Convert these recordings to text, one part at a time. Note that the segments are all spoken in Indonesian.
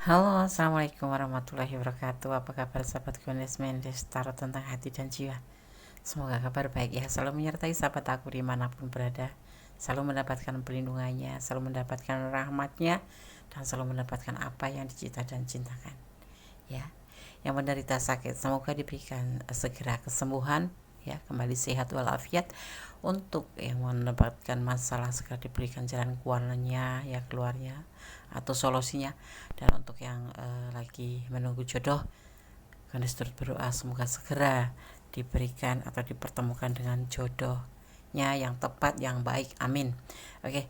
Halo, assalamualaikum warahmatullahi wabarakatuh. Apa kabar sahabat Gones Mendes Tarot tentang hati dan jiwa? Semoga kabar baik ya, selalu menyertai sahabat aku dimanapun berada, selalu mendapatkan perlindungannya, selalu mendapatkan rahmatnya, dan selalu mendapatkan apa yang dicita dan cintakan ya. Yang menderita sakit semoga diberikan segera kesembuhan ya, kembali sehat walafiat. Untuk yang mendapatkan masalah segera diberikan jalan keluarnya ya, keluarnya atau solusinya. Dan untuk yang lagi menunggu jodoh, kalian turut berdoa semoga segera diberikan atau dipertemukan dengan jodohnya yang tepat, yang baik, amin. Oke,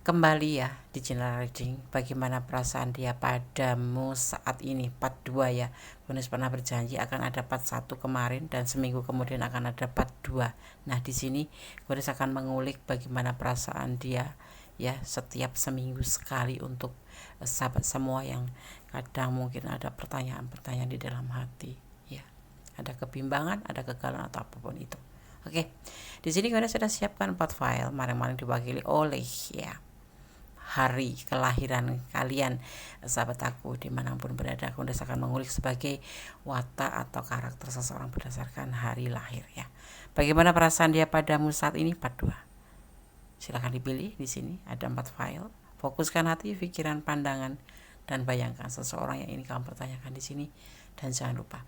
kembali ya di channel reading. Bagaimana perasaan dia padamu saat ini? Part 2 ya. Gunis pernah berjanji akan ada part 1 kemarin dan seminggu kemudian akan ada part 2. Nah, di sini Gunis akan mengulik bagaimana perasaan dia ya setiap seminggu sekali untuk sahabat semua yang kadang mungkin ada pertanyaan-pertanyaan di dalam hati ya. Ada kebimbangan, ada kegagalan atau apapun itu. Oke. Di sini Gunis sudah siapkan 4 file masing-masing diwakili oleh ya hari kelahiran kalian sahabat aku dimanapun berada. Aku akan mengulik sebagai watak atau karakter seseorang berdasarkan hari lahir ya. Bagaimana perasaan dia padamu saat ini? Part 2. Silahkan dipilih. Di sini ada 4 file. Fokuskan hati, pikiran, pandangan, dan bayangkan seseorang yang ini kamu pertanyakan di sini. Dan jangan lupa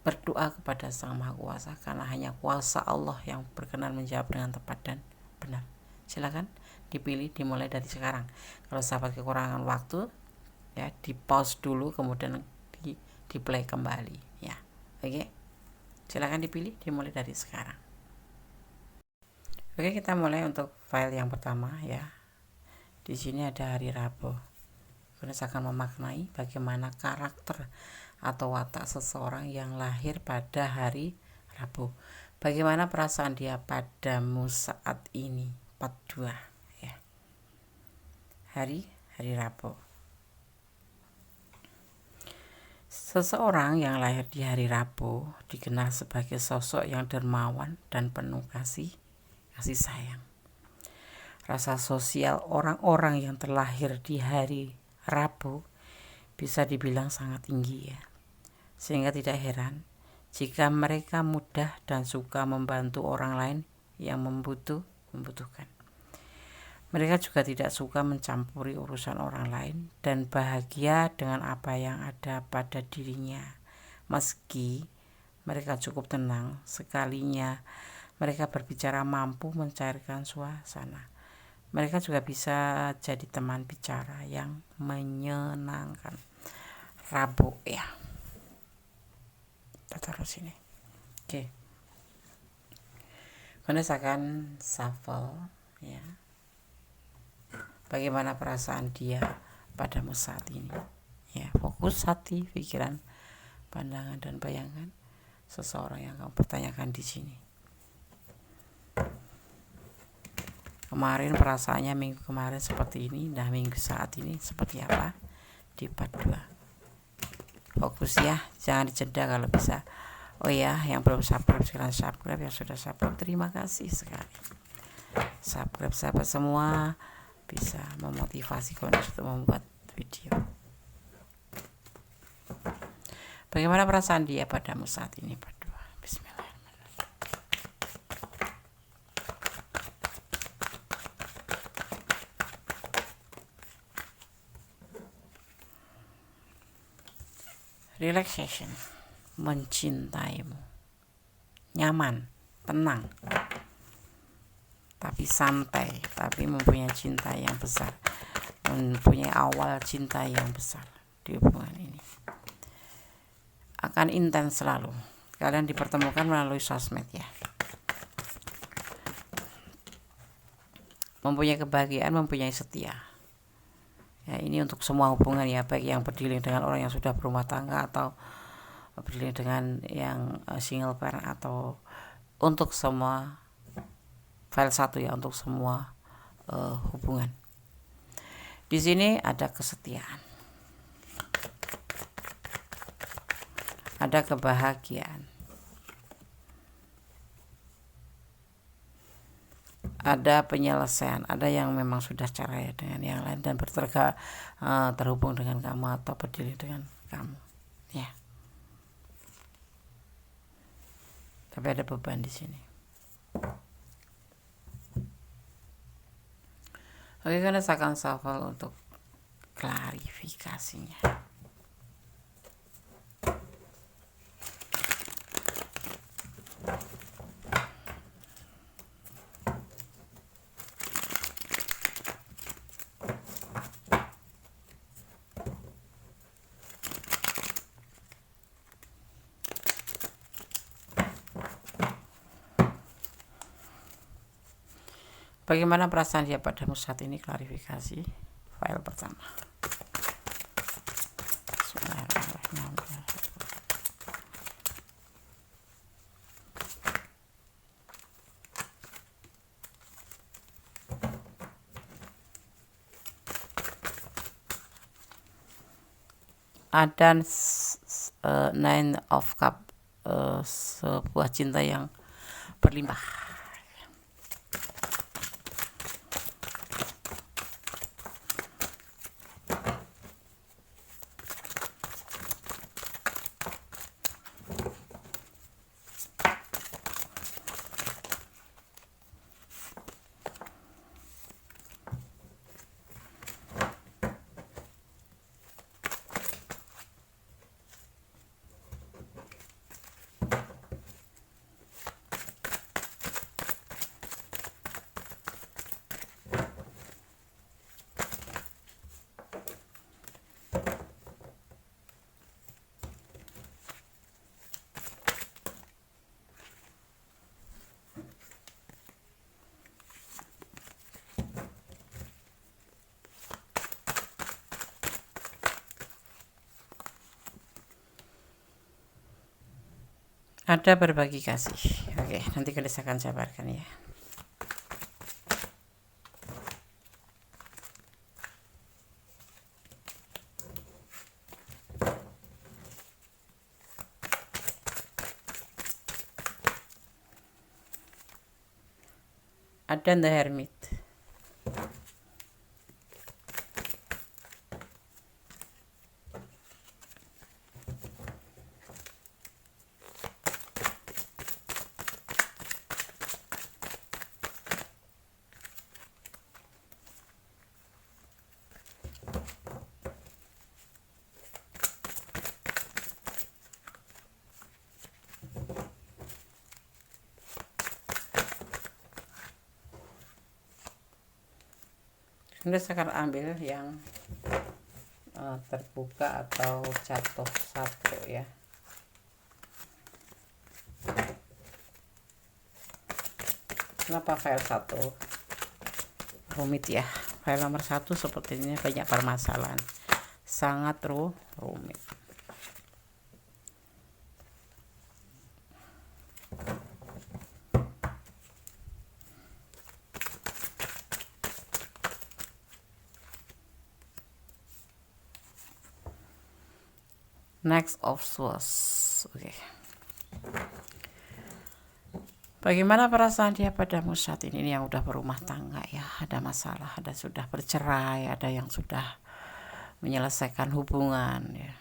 berdoa kepada Sang Maha Kuasa, karena hanya kuasa Allah yang berkenan menjawab dengan tepat dan benar. Silakan dipilih, dimulai dari sekarang. Kalau sahabat kekurangan waktu ya, di pause dulu kemudian di play kembali ya. Oke, silakan dipilih, dimulai dari sekarang. Oke, kita mulai untuk file yang pertama ya. Di sini ada hari Rabu. Kita akan memaknai bagaimana karakter atau watak seseorang yang lahir pada hari Rabu. Bagaimana perasaan dia padamu saat ini? Part 2 ya. Hari Rabu. Seseorang yang lahir di hari Rabu dikenal sebagai sosok yang dermawan dan penuh kasih sayang. Rasa sosial orang-orang yang terlahir di hari Rabu bisa dibilang sangat tinggi ya. Sehingga tidak heran jika mereka mudah dan suka membantu orang lain yang membutuhkan. Mereka juga tidak suka mencampuri urusan orang lain dan bahagia dengan apa yang ada pada dirinya. Meski mereka cukup tenang, sekalinya mereka berbicara mampu mencairkan suasana. Mereka juga bisa jadi teman bicara yang menyenangkan. Rabu ya. Kita taruh sini. Oke. Guys akan shuffle ya. Bagaimana perasaan dia padamu saat ini? Ya, fokus hati, pikiran, pandangan, dan bayangan seseorang yang kamu pertanyakan di sini. Kemarin perasaannya minggu kemarin seperti ini, nah minggu saat ini seperti apa? Di part 2. Fokus ya, jangan dijeda kalau bisa. Oh ya, yang belum subscribe silahkan subscribe, yang sudah subscribe terima kasih sekali. Subscribe sahabat semua, bisa memotivasi kalian untuk membuat video. Bagaimana perasaan dia padamu saat ini? Part 2. Bismillahirrahmanirrahim. Relaxation, mencintaimu, nyaman, tenang, tapi santai, tapi mempunyai cinta yang besar, mempunyai awal cinta yang besar di hubungan ini. Akan intens selalu. Kalian dipertemukan melalui sosmed ya. Mempunyai kebahagiaan, mempunyai setia. Ya, ini untuk semua hubungan ya, baik yang berdealing dengan orang yang sudah berumah tangga atau berdealing dengan yang single parent, atau untuk semua file 1 ya, untuk semua hubungan. Di sini ada kesetiaan. Ada kebahagiaan. ada penyelesaian, ada yang memang sudah cerai dengan yang lain dan terhubung dengan kamu atau berdiri dengan kamu, ya. Tapi ada beban di sini. Oke, karena saya akan shuffle untuk klarifikasinya. Bagaimana perasaan dia padamu saat ini? Klarifikasi file pertama. Ada Nine of Cup, sebuah cinta yang berlimpah. Ada berbagi kasih. Oke, nanti saya akan jabarkan ya. Ada The Hermit. Ini saya akan ambil yang terbuka atau jatuh satu ya. Kenapa file 1 rumit ya? File nomor 1 sepertinya banyak permasalahan, sangat rumit. Next of Swords. Oke. Bagaimana perasaan dia padamu saat ini? Ini yang udah berumah tangga ya, ada masalah, ada sudah bercerai, ada yang sudah menyelesaikan hubungan ya.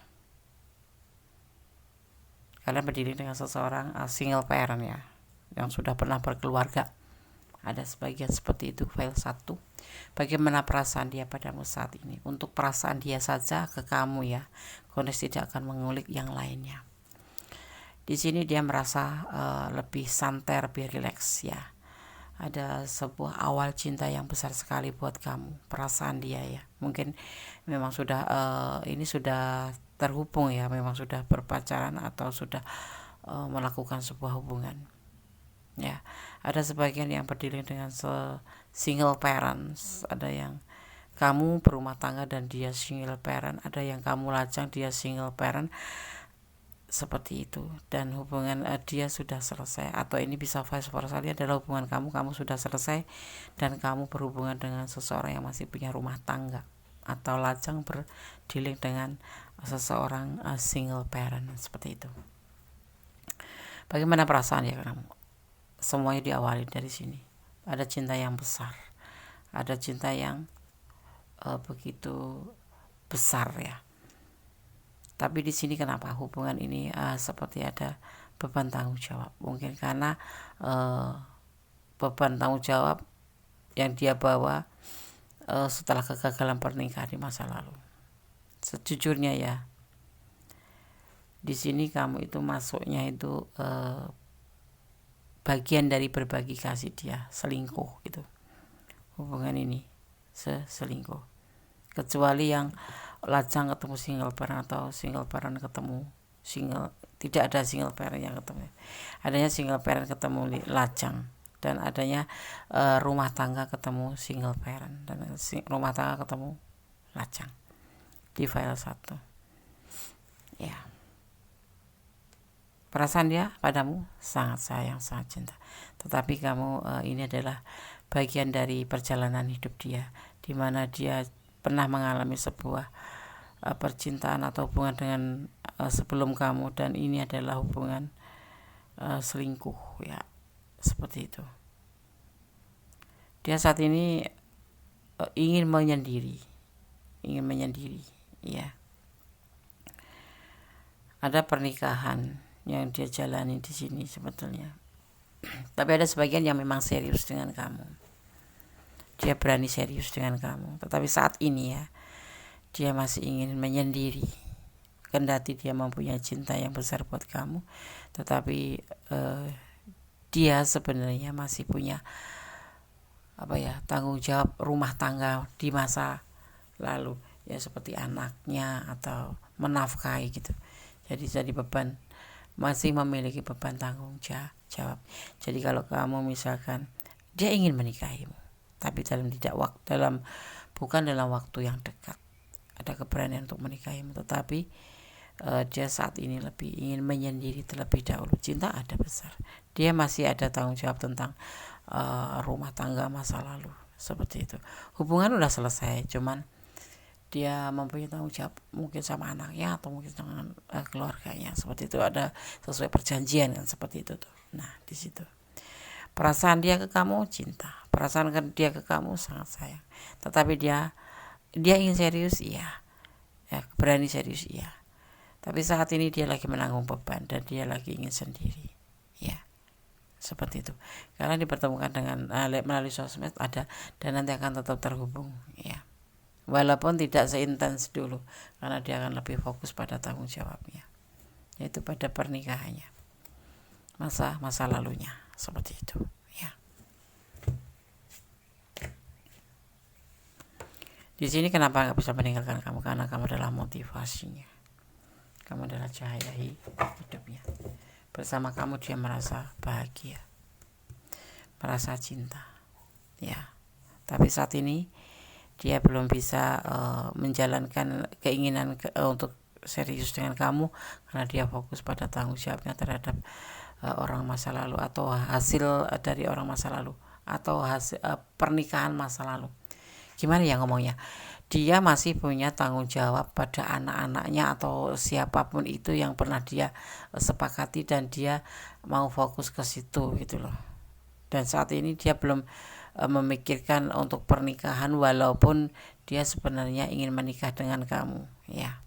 Kalian berdiri dengan seseorang single parent ya, yang sudah pernah berkeluarga. Ada sebagian seperti itu file 1. Bagaimana perasaan dia padamu saat ini? Untuk perasaan dia saja ke kamu ya, Goddess tidak akan mengulik yang lainnya. Di sini dia merasa lebih santai, lebih rileks ya. Ada sebuah awal cinta yang besar sekali buat kamu, perasaan dia ya. Mungkin memang sudah ini sudah terhubung ya, memang sudah berpacaran atau sudah melakukan sebuah hubungan. Ya, ada sebagian yang berdiri dengan single parents, ada yang kamu berumah tangga dan dia single parent, ada yang kamu lajang dia single parent, seperti itu. Dan hubungan dia sudah selesai, atau ini bisa vice versa, adalah hubungan kamu sudah selesai dan kamu berhubungan dengan seseorang yang masih punya rumah tangga atau lajang berdealing dengan seseorang single parent, seperti itu. Bagaimana perasaan ya kamu? Semuanya diawali dari sini. ada cinta yang besar, ada cinta yang begitu besar ya. Tapi di sini kenapa hubungan ini seperti ada beban tanggung jawab? Mungkin karena beban tanggung jawab yang dia bawa setelah kegagalan pernikahan di masa lalu. Sejujurnya ya, di sini kamu itu masuknya itu bagian dari berbagi kasih dia, selingkuh gitu. Hubungan ini selingkuh. Kecuali yang lajang ketemu single parent atau single parent ketemu single, tidak ada single parent yang ketemu. Adanya single parent ketemu lajang, dan adanya rumah tangga ketemu single parent, dan rumah tangga ketemu lajang di file 1. Ya. Perasaan dia padamu sangat sayang, sangat cinta. Tetapi kamu ini adalah bagian dari perjalanan hidup dia, di mana dia pernah mengalami sebuah percintaan atau hubungan dengan sebelum kamu, dan ini adalah hubungan selingkuh ya, seperti itu. Dia saat ini ingin menyendiri ya. Ada pernikahan yang dia jalani di sini sebetulnya, tapi ada sebagian yang memang serius dengan kamu. Dia berani serius dengan kamu, tetapi saat ini ya, dia masih ingin menyendiri. Kendati dia mempunyai cinta yang besar buat kamu, tetapi dia sebenarnya masih punya tanggung jawab rumah tangga di masa lalu ya, seperti anaknya atau menafkahi gitu. Jadi beban, masih memiliki beban tanggung jawab. Jadi kalau kamu misalkan dia ingin menikahimu, tapi bukan dalam waktu yang dekat, ada keberanian untuk menikahimu, tetapi dia saat ini lebih ingin menyendiri terlebih dahulu. Cinta ada besar, dia masih ada tanggung jawab tentang rumah tangga masa lalu, seperti itu. Hubungan udah selesai, cuman dia mempunyai tanggung jawab mungkin sama anaknya atau mungkin dengan keluarganya, seperti itu. Ada sesuai perjanjian kan, seperti itu tuh. Nah, di situ perasaan dia ke kamu cinta, perasaan dia ke kamu sangat sayang, tetapi dia ingin serius iya ya, berani serius iya, tapi saat ini dia lagi menanggung beban dan dia lagi ingin sendiri ya, seperti itu. Karena dipertemukan dengan melalui sosmed ada, dan nanti akan tetap terhubung ya, walaupun tidak seintens dulu, karena dia akan lebih fokus pada tanggung jawabnya, yaitu pada pernikahannya, masa lalunya, seperti itu ya. Di sini kenapa nggak bisa meninggalkan kamu? Karena kamu adalah motivasinya, kamu adalah cahaya hidupnya. Bersama kamu dia merasa bahagia, merasa cinta ya. Tapi saat ini dia belum bisa menjalankan keinginan untuk serius dengan kamu, karena dia fokus pada tanggung jawabnya terhadap orang masa lalu, atau hasil dari orang masa lalu, atau hasil pernikahan masa lalu. Gimana ya ngomongnya, dia masih punya tanggung jawab pada anak-anaknya atau siapapun itu yang pernah dia sepakati, dan dia mau fokus ke situ gitu loh. Dan saat ini dia belum memikirkan untuk pernikahan, walaupun dia sebenarnya ingin menikah dengan kamu ya,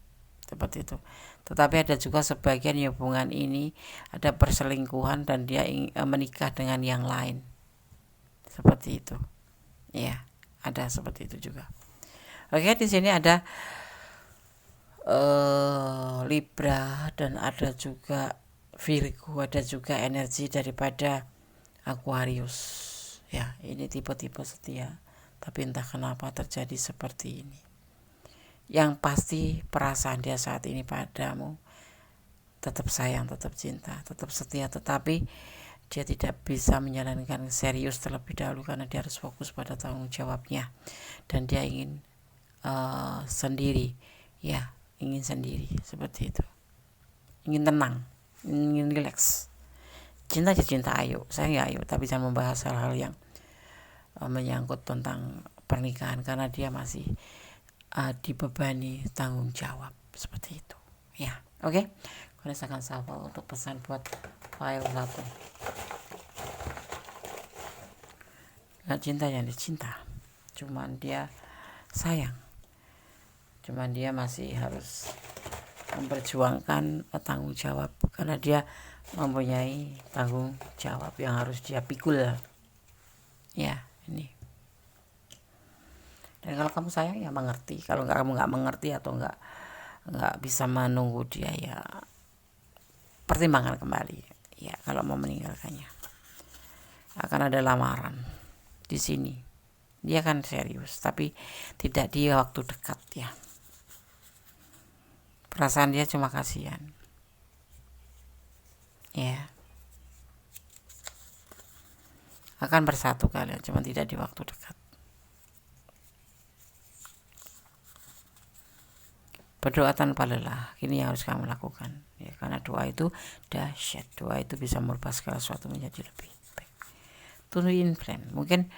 seperti itu. Tetapi ada juga sebagian hubungan ini ada perselingkuhan, dan dia ingin menikah dengan yang lain, seperti itu ya, ada seperti itu juga. Oke, di sini ada Libra, dan ada juga Virgo, ada juga energi daripada Aquarius ya. Ini tipe-tipe setia, tapi entah kenapa terjadi seperti ini. Yang pasti perasaan dia saat ini padamu tetap sayang, tetap cinta, tetap setia, tetapi dia tidak bisa menjalankan serius terlebih dahulu, karena dia harus fokus pada tanggung jawabnya, dan dia ingin sendiri ya, ingin sendiri, seperti itu. Ingin tenang, ingin relax. Cinta aja cinta, ayo, saya nggak ayo, tapi jangan membahas hal-hal yang menyangkut tentang pernikahan, karena dia masih dibebani tanggung jawab, seperti itu ya. Oke, saya akan sapa untuk pesan buat file 1. cinta yang dicinta, cuman dia sayang, cuman dia masih harus memperjuangkan tanggung jawab karena dia mempunyai tanggung jawab yang harus dia pikul ya. Ini, dan kalau kamu sayang ya mengerti, kalau kamu nggak mengerti atau nggak bisa menunggu dia ya pertimbangkan kembali ya. Kalau mau meninggalkannya akan ada lamaran di sini, dia kan serius tapi tidak di waktu dekat ya. Perasaan dia cuma kasihan ya, akan bersatu kalian cuma tidak di waktu dekat. Berdoa tanpa lelah, ini yang harus kamu lakukan ya, karena doa itu dahsyat, doa itu bisa merubah segala sesuatu menjadi lebih baik. Twin flame, mungkin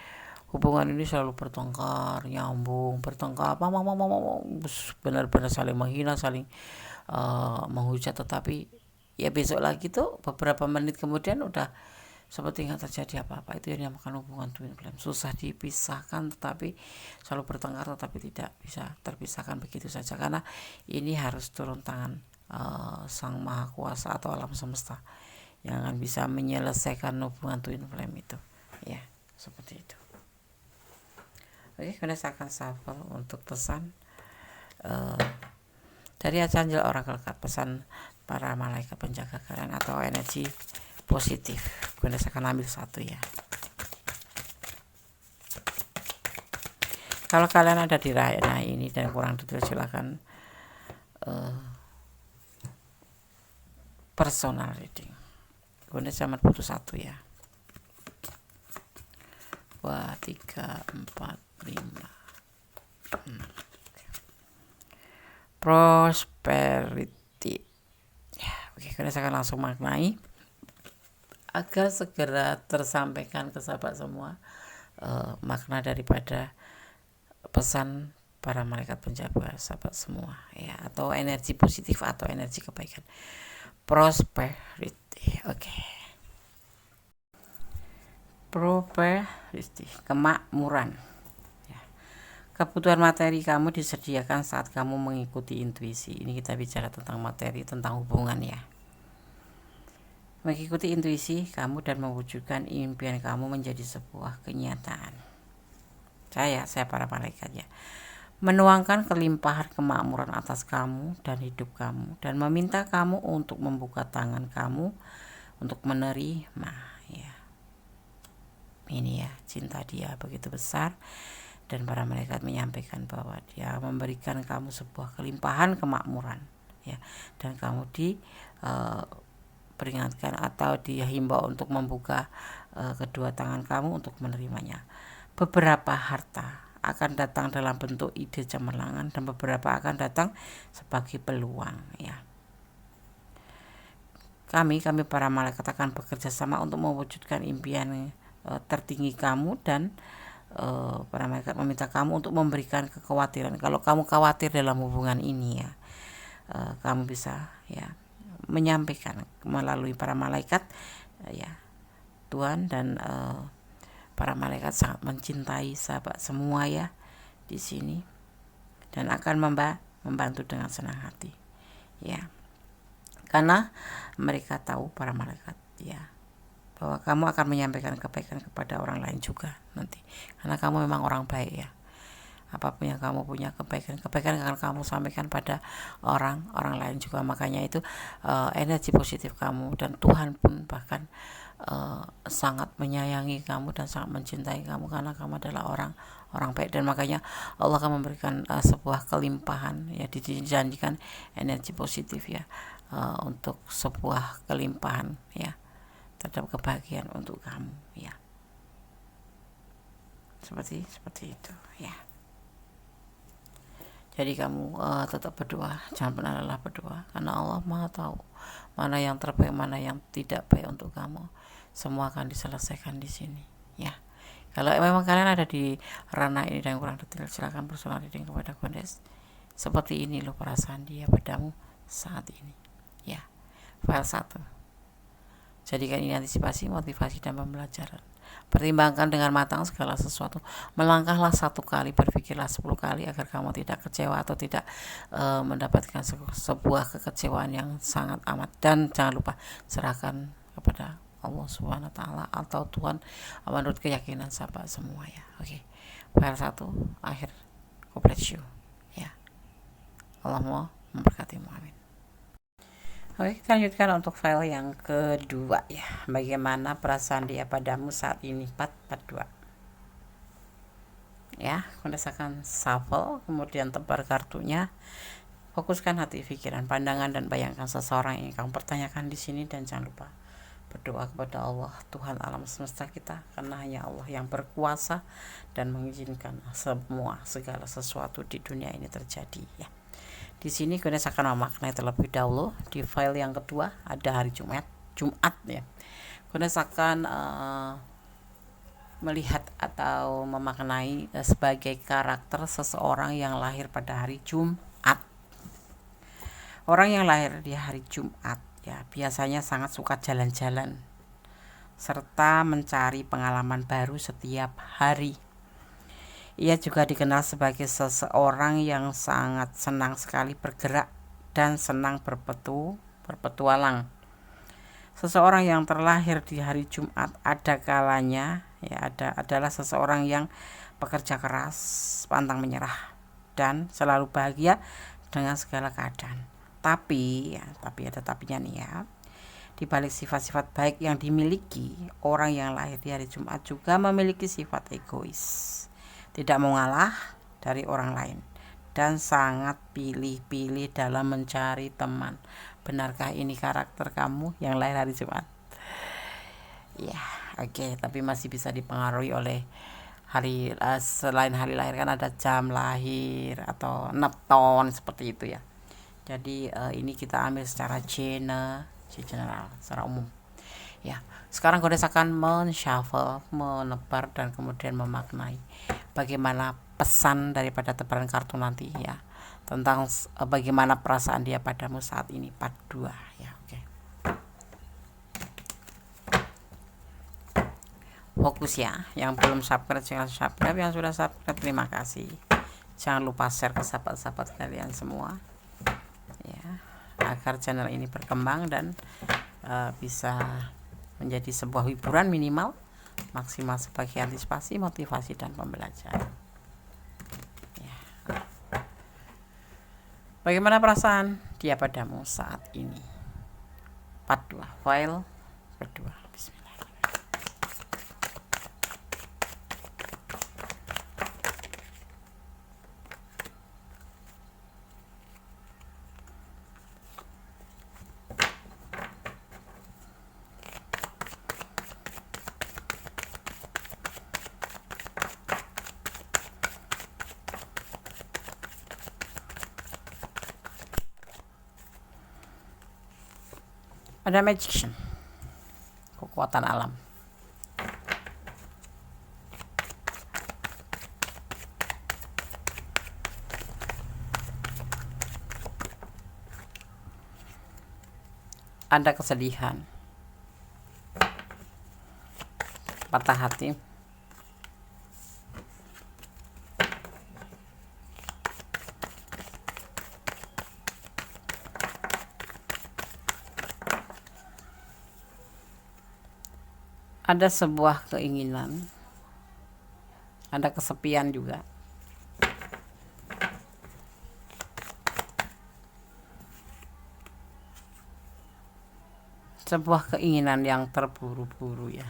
hubungan ini selalu bertengkar, nyambung, bertengkar, benar-benar saling menghina, saling menghujat, tetapi ya besok lagi tuh beberapa menit kemudian udah seperti nggak terjadi apa-apa. Itu yang dinamakan hubungan twin flame, susah dipisahkan tetapi selalu bertengkar tetapi tidak bisa terpisahkan begitu saja, karena ini harus turun tangan Sang Maha Kuasa atau alam semesta yang akan bisa menyelesaikan hubungan twin flame itu ya, seperti itu. Oke, kemudian saya akan shuffle untuk pesan dari Archangel Oracle Card, pesan para malaikat penjaga kalian atau energi positif. Kemudian saya akan ambil satu ya. Kalau kalian ada di ranah ini dan kurang detail, silakan personal reading. Kemudian saya butuh satu ya. 2, 3, 4, 5. Prosperity ya. Oke, kemudian saya akan langsung maknai agar segera tersampaikan ke sahabat semua makna daripada pesan para malaikat penjaga sahabat semua ya, atau energi positif atau energi kebaikan. Prosperity. Oke. Prosperity, kemakmuran ya. Kebutuhan materi kamu disediakan saat kamu mengikuti intuisi. Ini kita bicara tentang materi, tentang hubungan ya. Mengikuti intuisi kamu dan mewujudkan impian kamu menjadi sebuah kenyataan. Saya para malaikat ya, menuangkan kelimpahan kemakmuran atas kamu dan hidup kamu, dan meminta kamu untuk membuka tangan kamu untuk menerima ya. Ini ya, cinta dia begitu besar, dan para malaikat menyampaikan bahwa dia memberikan kamu sebuah kelimpahan kemakmuran ya, dan kamu peringatkan atau dihimbau untuk membuka kedua tangan kamu untuk menerimanya. Beberapa harta akan datang dalam bentuk ide cemerlangan dan beberapa akan datang sebagai peluang ya. Kami para malaikat akan bekerja sama untuk mewujudkan impian tertinggi kamu, dan para malaikat meminta kamu untuk memberikan kekhawatiran. Kalau kamu khawatir dalam hubungan ini ya, kamu bisa ya menyampaikan melalui para malaikat ya. Tuhan dan para malaikat sangat mencintai sahabat semua ya di sini, dan akan membantu dengan senang hati ya, karena mereka tahu para malaikat ya bahwa kamu akan menyampaikan kebaikan kepada orang lain juga nanti, karena kamu memang orang baik ya. Apapun yang kamu punya kebaikan akan kamu sampaikan pada orang lain juga. Makanya itu energi positif kamu, dan Tuhan pun bahkan sangat menyayangi kamu dan sangat mencintai kamu karena kamu adalah orang baik. Dan makanya Allah akan memberikan sebuah kelimpahan ya, dijanjikan energi positif ya, untuk sebuah kelimpahan ya, terhadap kebahagiaan untuk kamu ya, seperti itu ya. Jadi kamu tetap berdoa, jangan pernah lelah berdoa, karena Allah Maha tahu mana yang terbaik, mana yang tidak baik untuk kamu. Semua akan diselesaikan di sini ya. Kalau memang kalian ada di ranah ini dan kurang detail, silakan personal reading kepada Gondes. Seperti ini loh perasaan dia padamu saat ini ya. File 1. Jadikan ini antisipasi, motivasi, dan pembelajaran. Pertimbangkan dengan matang segala sesuatu. Melangkahlah 1 kali, berpikirlah 10 kali agar kamu tidak kecewa atau tidak mendapatkan sebuah kekecewaan yang sangat amat. Dan jangan lupa serahkan kepada Allah Subhanahu wa taala atau Tuhan menurut keyakinan sahabat semua ya. Oke. File 1 akhir. God bless you. Ya. Allah mau memberkatimu. Amin. Oke, kita lanjutkan untuk file yang kedua ya. Bagaimana perasaan dia padamu saat ini? 442. Ya, rasakan shuffle, kemudian tebar kartunya. Fokuskan hati, pikiran, pandangan, dan bayangkan seseorang yang kamu pertanyakan di sini. Dan jangan lupa berdoa kepada Allah, Tuhan alam semesta kita, karena hanya Allah yang berkuasa dan mengizinkan segala sesuatu di dunia ini terjadi ya. Di sini Ganes akan memaknai terlebih dahulu. Di file yang kedua ada hari Jumat ya. Ganes akan melihat atau memaknai sebagai karakter seseorang yang lahir pada hari Jumat. Orang yang lahir di hari Jumat ya biasanya sangat suka jalan-jalan serta mencari pengalaman baru setiap hari. Ia juga dikenal sebagai seseorang yang sangat senang sekali bergerak dan senang berpetualang. Seseorang yang terlahir di hari Jumat ada kalanya adalah seseorang yang bekerja keras, pantang menyerah, dan selalu bahagia dengan segala keadaan. Tapi ada tapinya nih ya. Di balik sifat-sifat baik yang dimiliki, orang yang lahir di hari Jumat juga memiliki sifat egois. Tidak mau ngalah dari orang lain dan sangat pilih-pilih dalam mencari teman. Benarkah ini karakter kamu yang lahir hari Jumat? Ya, oke. Tapi masih bisa dipengaruhi oleh hari selain hari lahir kan ada jam lahir atau nepton seperti itu ya. Jadi ini kita ambil secara general, secara umum. Ya, sekarang Godes akan men-shuffle, menebar dan kemudian memaknai bagaimana pesan daripada tebaran kartu nanti ya, tentang bagaimana perasaan dia padamu saat ini. Part 2 ya. Oke. Fokus ya, yang belum subscribe jangan subscribe, yang sudah subscribe terima kasih. Jangan lupa share ke sahabat-sahabat kalian semua ya, agar channel ini berkembang dan bisa menjadi sebuah hiburan minimal, maksimal sebagai antisipasi, motivasi, dan pembelajaran ya. Bagaimana perasaan dia padamu saat ini? Part 2 file kedua. Ada magician, kekuatan alam. Ada kesedihan, patah hati, ada sebuah keinginan, ada kesepian juga. Sebuah keinginan yang terburu-buru ya.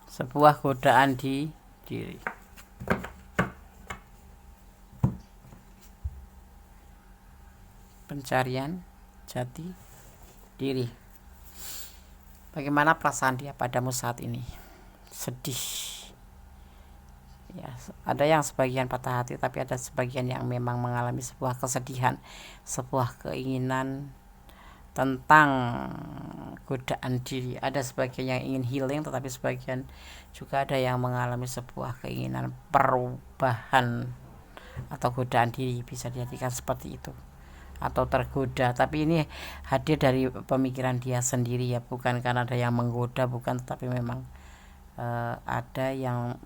Sebuah godaan di diri. Pencarian jati diri. Bagaimana perasaan dia padamu saat ini? Sedih ya, ada yang sebagian patah hati, tapi ada sebagian yang memang mengalami sebuah kesedihan, sebuah keinginan tentang godaan diri. Ada sebagian yang ingin healing, tetapi sebagian juga ada yang mengalami sebuah keinginan perubahan atau godaan diri, bisa dijadikan seperti itu. atau tergoda, tapi ini hadir dari pemikiran dia sendiri ya, bukan karena ada yang menggoda, bukan, tapi memang ada yang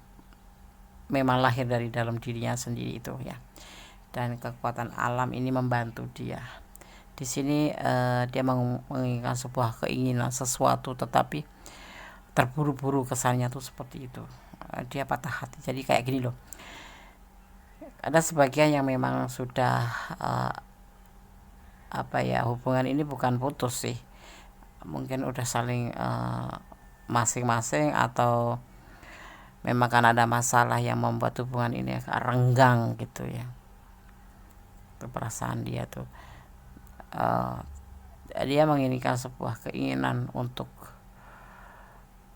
memang lahir dari dalam dirinya sendiri itu ya. Dan kekuatan alam ini membantu dia. Di sini dia menginginkan sebuah keinginan sesuatu, tetapi terburu-buru, kesannya tuh seperti itu. Dia patah hati. Jadi kayak gini loh, ada sebagian yang memang sudah hubungan ini bukan putus sih, mungkin udah saling masing-masing, atau memang kan ada masalah yang membuat hubungan ini renggang gitu ya. Itu perasaan dia tuh, dia menginginkan sebuah keinginan untuk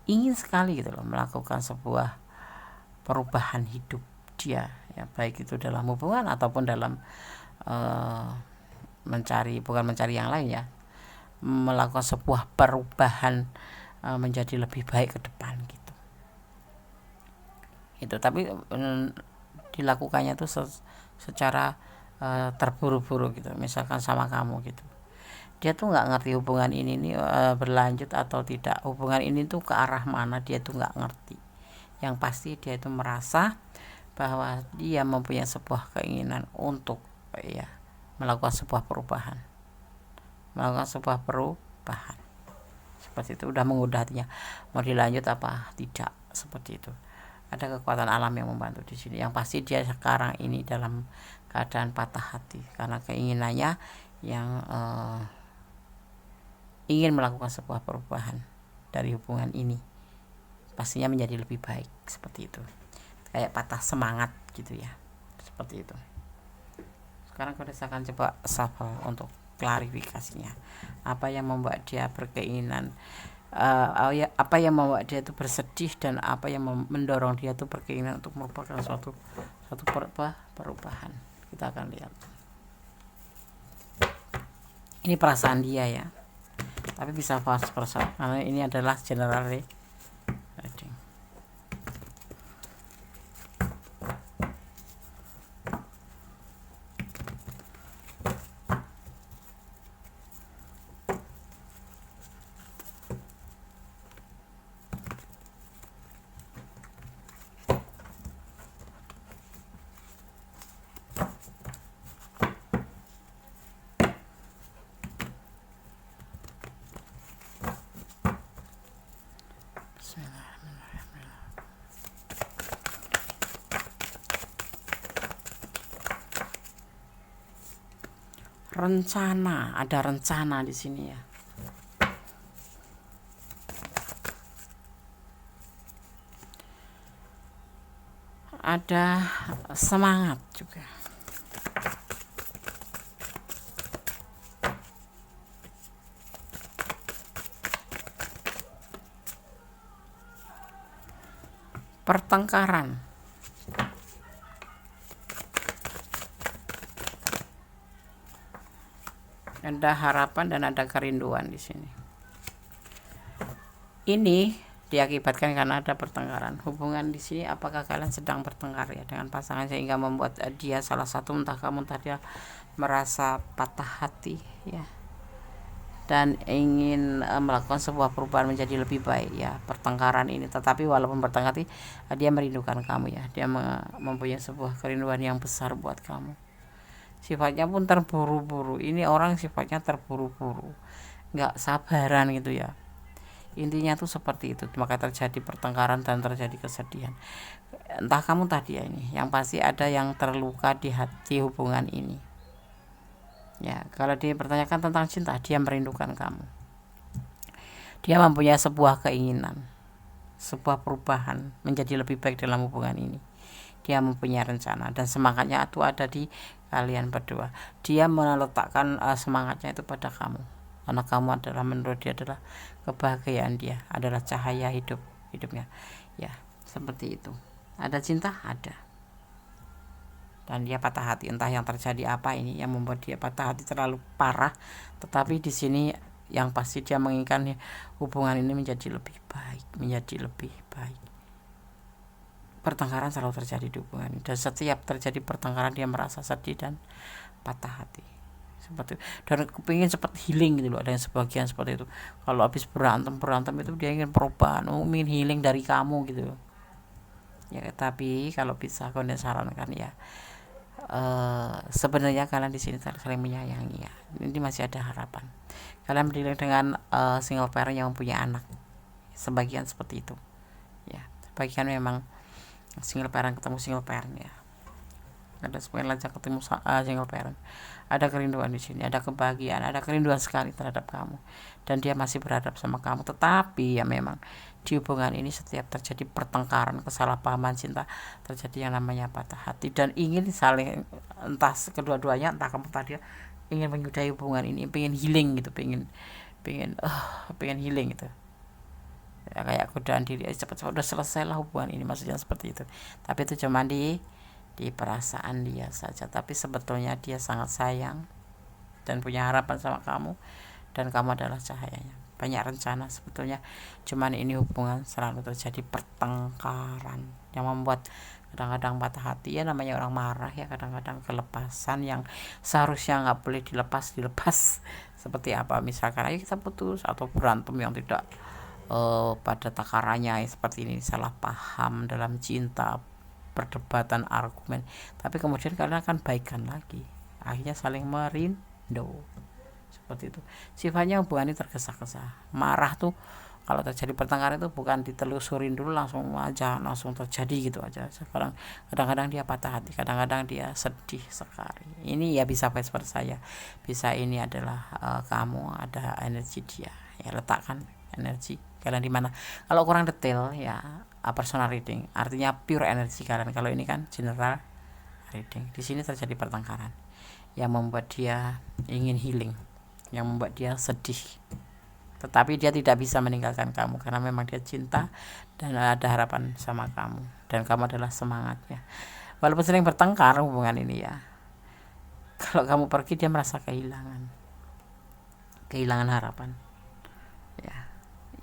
ingin sekali gitu loh melakukan sebuah perubahan hidup dia ya, baik itu dalam hubungan ataupun dalam bukan mencari yang lain ya, melakukan sebuah perubahan menjadi lebih baik ke depan gitu. Itu tapi dilakukannya tuh secara terburu-buru gitu. Misalkan sama kamu gitu, dia tuh nggak ngerti hubungan ini nih berlanjut atau tidak, hubungan ini tuh ke arah mana dia tuh nggak ngerti. Yang pasti dia itu merasa bahwa dia mempunyai sebuah keinginan untuk ya melakukan sebuah perubahan, seperti itu. Udah mengudah hatinya mau dilanjut apa tidak, seperti itu. Ada kekuatan alam yang membantu di sini. Yang pasti dia sekarang ini dalam keadaan patah hati karena keinginannya yang ingin melakukan sebuah perubahan dari hubungan ini, pastinya menjadi lebih baik, seperti itu. Kayak patah semangat gitu ya, seperti itu. Sekarang kita akan coba shuffle untuk klarifikasinya. Apa yang membuat dia berkeinginan, apa yang membuat dia itu bersedih, dan apa yang mendorong dia itu berkeinginan untuk merupakan suatu perubahan. Kita akan lihat. Ini perasaan dia ya, tapi bisa vice versa karena ini adalah general reading. Rencana, ada rencana di sini ya. Ada semangat juga. Pertengkaran. Ada harapan dan ada kerinduan di sini. Ini diakibatkan karena ada pertengkaran. Hubungan di sini, apakah kalian sedang bertengkar ya dengan pasangan sehingga membuat dia salah satu, entah kamu entah dia, merasa patah hati ya, dan ingin melakukan sebuah perubahan menjadi lebih baik ya. Pertengkaran ini, tetapi walaupun bertengkar, dia merindukan kamu ya. Dia mempunyai sebuah kerinduan yang besar buat kamu. Sifatnya pun terburu-buru. Ini orang sifatnya terburu-buru, nggak sabaran gitu ya. Intinya tuh seperti itu. Maka terjadi pertengkaran dan terjadi kesedihan. Entah kamu tadi ya, ini yang pasti ada yang terluka di hati hubungan ini ya. Kalau dia pertanyakan tentang cinta, dia merindukan kamu. Dia mempunyai sebuah keinginan, sebuah perubahan menjadi lebih baik dalam hubungan ini. Dia mempunyai rencana dan semangatnya itu ada di kalian berdua. Dia meletakkan semangatnya itu pada kamu, karena kamu adalah, menurut dia adalah kebahagiaan dia, adalah cahaya hidupnya ya, seperti itu. Ada cinta, ada, dan dia patah hati. Entah yang terjadi apa ini yang membuat dia patah hati terlalu parah, tetapi di sini yang pasti dia menginginkan hubungan ini menjadi lebih baik, menjadi lebih baik. Pertengkaran selalu terjadi di hubungan ini, dan setiap terjadi pertengkaran dia merasa sedih dan patah hati, seperti itu. Dan kepingin cepat healing gitu loh, ada yang sebagian seperti itu, kalau habis berantem itu dia ingin perubahan, ingin healing dari kamu gitu loh ya. Tapi kalau bisa aku sarankan ya, sebenarnya kalian di sini saling menyayangi ya, ini masih ada harapan. Kalian berdiri dengan single parent yang mempunyai anak, sebagian seperti itu ya. Sebagian memang single parent ketemu single parent ya, ada sebagian lagi ketemu single parent, ada kerinduan di sini, ada kebahagiaan, ada kerinduan sekali terhadap kamu, dan dia masih berhadap sama kamu. Tetapi ya memang di hubungan ini setiap terjadi pertengkaran, kesalahpahaman cinta, terjadi yang namanya patah hati, dan ingin saling, entah kedua-duanya, entah kamu tadi ingin menyudahi hubungan ini, pengen healing gitu, pengen healing gitu ya, kayak godaan diri cepat-cepat udah selesai lah hubungan ini, maksudnya seperti itu. Tapi itu cuma di perasaan dia saja, tapi sebetulnya dia sangat sayang dan punya harapan sama kamu, dan kamu adalah cahayanya. Banyak rencana sebetulnya, cuman ini hubungan selalu terjadi pertengkaran yang membuat kadang-kadang patah hati ya, namanya orang marah ya, kadang-kadang kelepasan yang seharusnya nggak boleh dilepas seperti apa, misalkan ayo kita putus, atau berantem yang tidak pada takarannya seperti ini, salah paham dalam cinta, perdebatan, argumen, tapi kemudian kalian akan baikan lagi, akhirnya saling merindu seperti itu. Sifatnya hubungan ini tergesa-gesa, marah tuh kalau terjadi pertengkaran itu bukan ditelusurin dulu, langsung terjadi gitu aja. Sekarang kadang-kadang dia patah hati, kadang-kadang dia sedih sekali. Ini ya bisa vice versa ya, bisa ini adalah kamu ada energi dia ya, letakkan energi kalian di mana. Kalau kurang detail ya personal reading, artinya pure energi kalian. Kalau ini kan general reading. Di sini terjadi pertengkaran yang membuat dia ingin healing, yang membuat dia sedih, tetapi dia tidak bisa meninggalkan kamu karena memang dia cinta dan ada harapan sama kamu, dan kamu adalah semangatnya. Walaupun sering bertengkar hubungan ini ya, kalau kamu pergi dia merasa kehilangan harapan ya.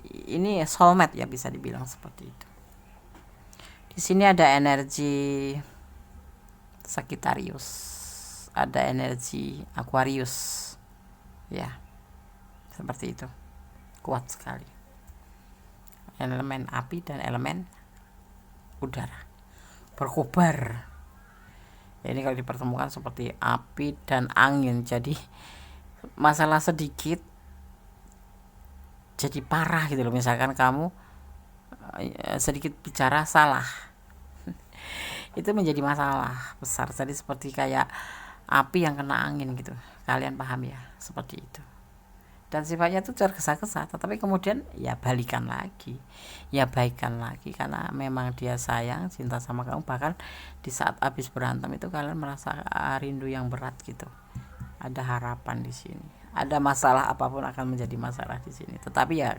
Ini soulmate ya, bisa dibilang seperti itu. Di sini ada energi Sagittarius, ada energi Aquarius ya, seperti itu, kuat sekali. Elemen api dan elemen udara berkobar ya, ini kalau dipertemukan seperti api dan angin, jadi masalah sedikit jadi parah gitu loh. Misalkan kamu sedikit bicara salah itu menjadi masalah besar, jadi seperti kayak api yang kena angin gitu, kalian paham ya, seperti itu. Dan sifatnya itu tergesa-gesa, tetapi kemudian ya balikan lagi, ya baikan lagi, karena memang dia sayang, cinta sama kamu. Bahkan di saat habis berantem itu kalian merasa rindu yang berat gitu, ada harapan di sini, ada masalah apapun akan menjadi masalah di sini, tetapi ya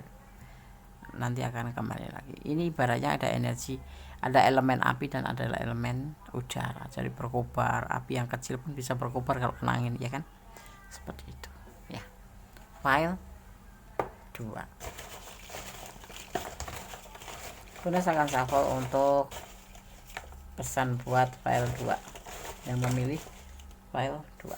nanti akan kembali lagi. Ini ibaratnya ada energi, ada elemen api dan ada elemen udara, jadi berkobar. Api yang kecil pun bisa berkobar kalau kena angin ya kan, seperti itu ya. File 2 Bunda akan shuffle untuk pesan buat file 2 yang memilih file 2.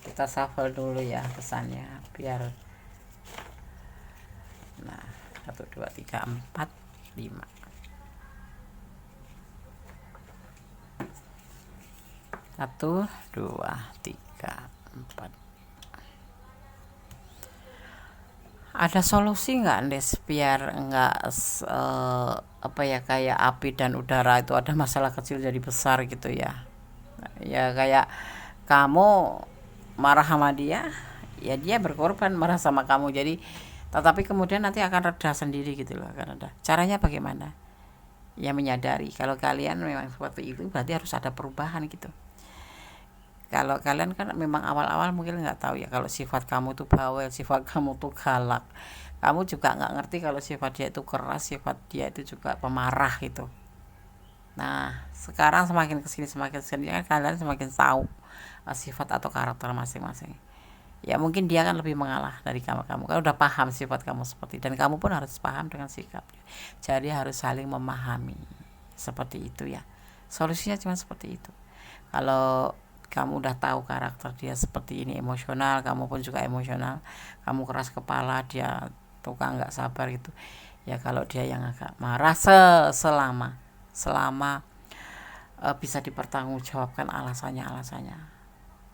Kita shuffle dulu ya pesannya biar 1, 2, 3, 4, 5. 1, 2, 3, 4. Ada solusi nggak Des biar nggak apa ya, kayak api dan udara itu ada masalah kecil jadi besar gitu ya. Ya kayak kamu marah sama dia, ya dia berkorban marah sama kamu, jadi tetapi kemudian nanti akan reda sendiri gitu loh, akan reda. Caranya bagaimana? Ya menyadari kalau kalian memang seperti itu, berarti harus ada perubahan gitu. Kalau kalian kan memang awal-awal mungkin nggak tahu ya, kalau sifat kamu tuh bawel, sifat kamu tuh galak, kamu juga nggak ngerti kalau sifat dia itu keras, sifat dia itu juga pemarah gitu. Nah sekarang semakin kesini kan kalian semakin tahu sifat atau karakter masing-masing. ya mungkin dia kan lebih mengalah dari kamu kan udah paham sifat kamu seperti, dan kamu pun harus paham dengan sikapnya. Jadi harus saling memahami seperti itu ya. Solusinya cuma seperti itu. Kalau kamu udah tahu karakter dia seperti ini, emosional, kamu pun juga emosional, kamu keras kepala, dia tukang nggak sabar gitu ya. Kalau dia yang agak marah, selama bisa dipertanggungjawabkan alasannya,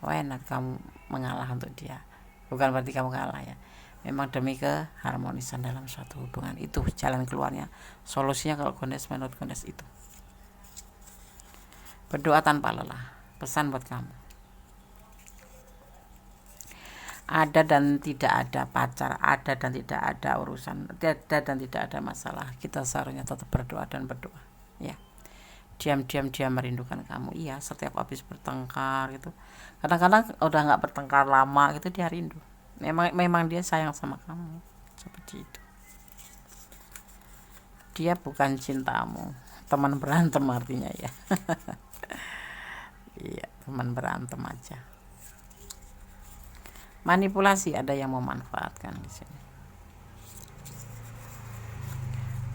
why not kamu mengalah untuk dia. Bukan berarti kamu kalah ya, memang demi keharmonisan dalam suatu hubungan. Itu jalan keluarnya, solusinya kalau Goddess menurut Goddess itu. Berdoa tanpa lelah. Pesan buat kamu, ada dan tidak ada pacar, ada dan tidak ada urusan, ada dan tidak ada masalah, kita seharusnya tetap berdoa dan berdoa ya. Diam-diam dia merindukan kamu. Iya, setiap habis bertengkar gitu, kadang-kadang udah nggak bertengkar lama gitu, dia rindu. Memang dia sayang sama kamu seperti itu. Dia bukan cintamu, teman berantem artinya ya. Iya, teman berantem aja. Manipulasi, ada yang memanfaatkan di sini.